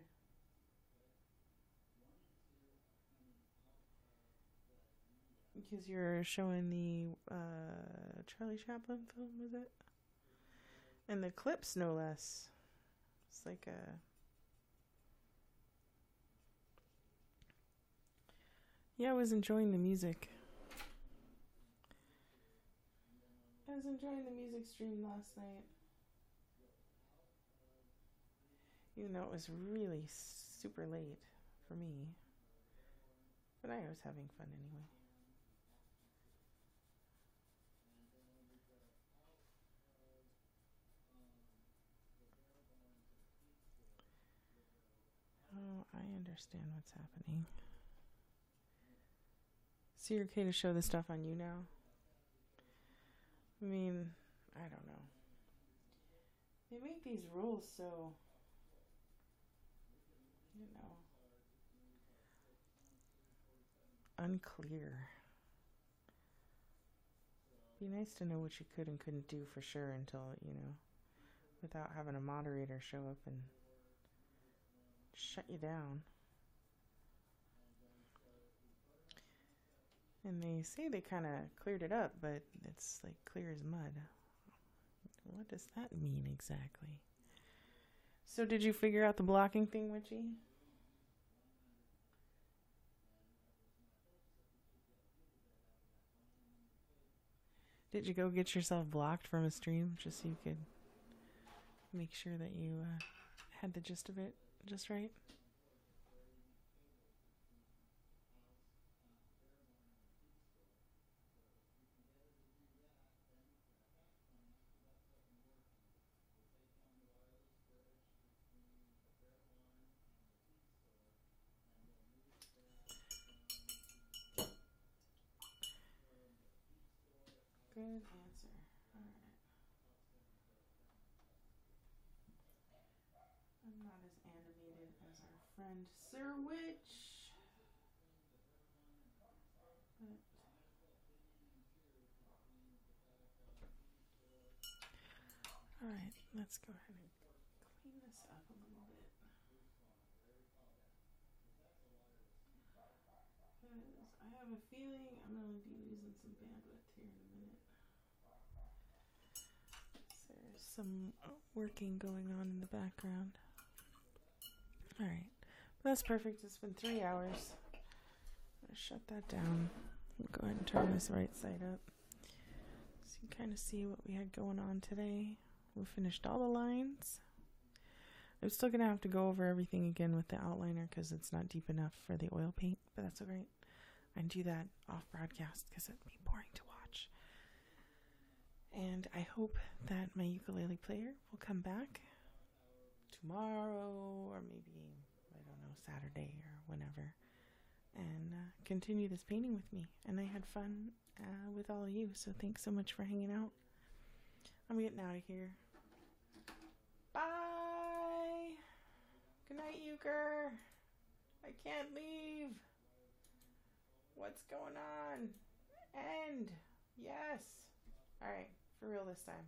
Because you're showing the Charlie Chaplin film, was it? And the clips, no less. It's like a... Yeah, I was enjoying the music. I was enjoying the music stream last night. Even though it was really super late for me. But I was having fun anyway. Oh, I understand what's happening. So you're okay to show the stuff on YouNow? I mean, I don't know. They make these rules so, you know, unclear. Be nice to know what you could and couldn't do for sure until, you know, without having a moderator show up and shut you down. And they say they kind of cleared it up, but it's like clear as mud. What does that mean exactly? So did you figure out the blocking thing, Witchy? Did you go get yourself blocked from a stream just so you could make sure that you had the gist of it just right? Good answer. Alright. I'm not as animated as our friend Sir Witch. But alright, let's go ahead and clean this up a little bit. Because I have a feeling I'm going to be losing some bandwidth here in a minute. There's some working going on in the background. Alright, that's perfect. It's been 3 hours. I'm going to shut that down. I'll go ahead and turn this right side up so you can kind of see what we had going on today. We finished all the lines. I'm still going to have to go over everything again with the outliner because it's not deep enough for the oil paint, but that's alright. I can do that off broadcast because it'd be boring to watch. And I hope that my ukulele player will come back tomorrow or maybe, I don't know, Saturday or whenever, and continue this painting with me. And I had fun with all of you, so thanks so much for hanging out. I'm getting out of here. Bye! Good night, Euchre! I can't leave! What's going on? End! Yes! Alright, for real this time.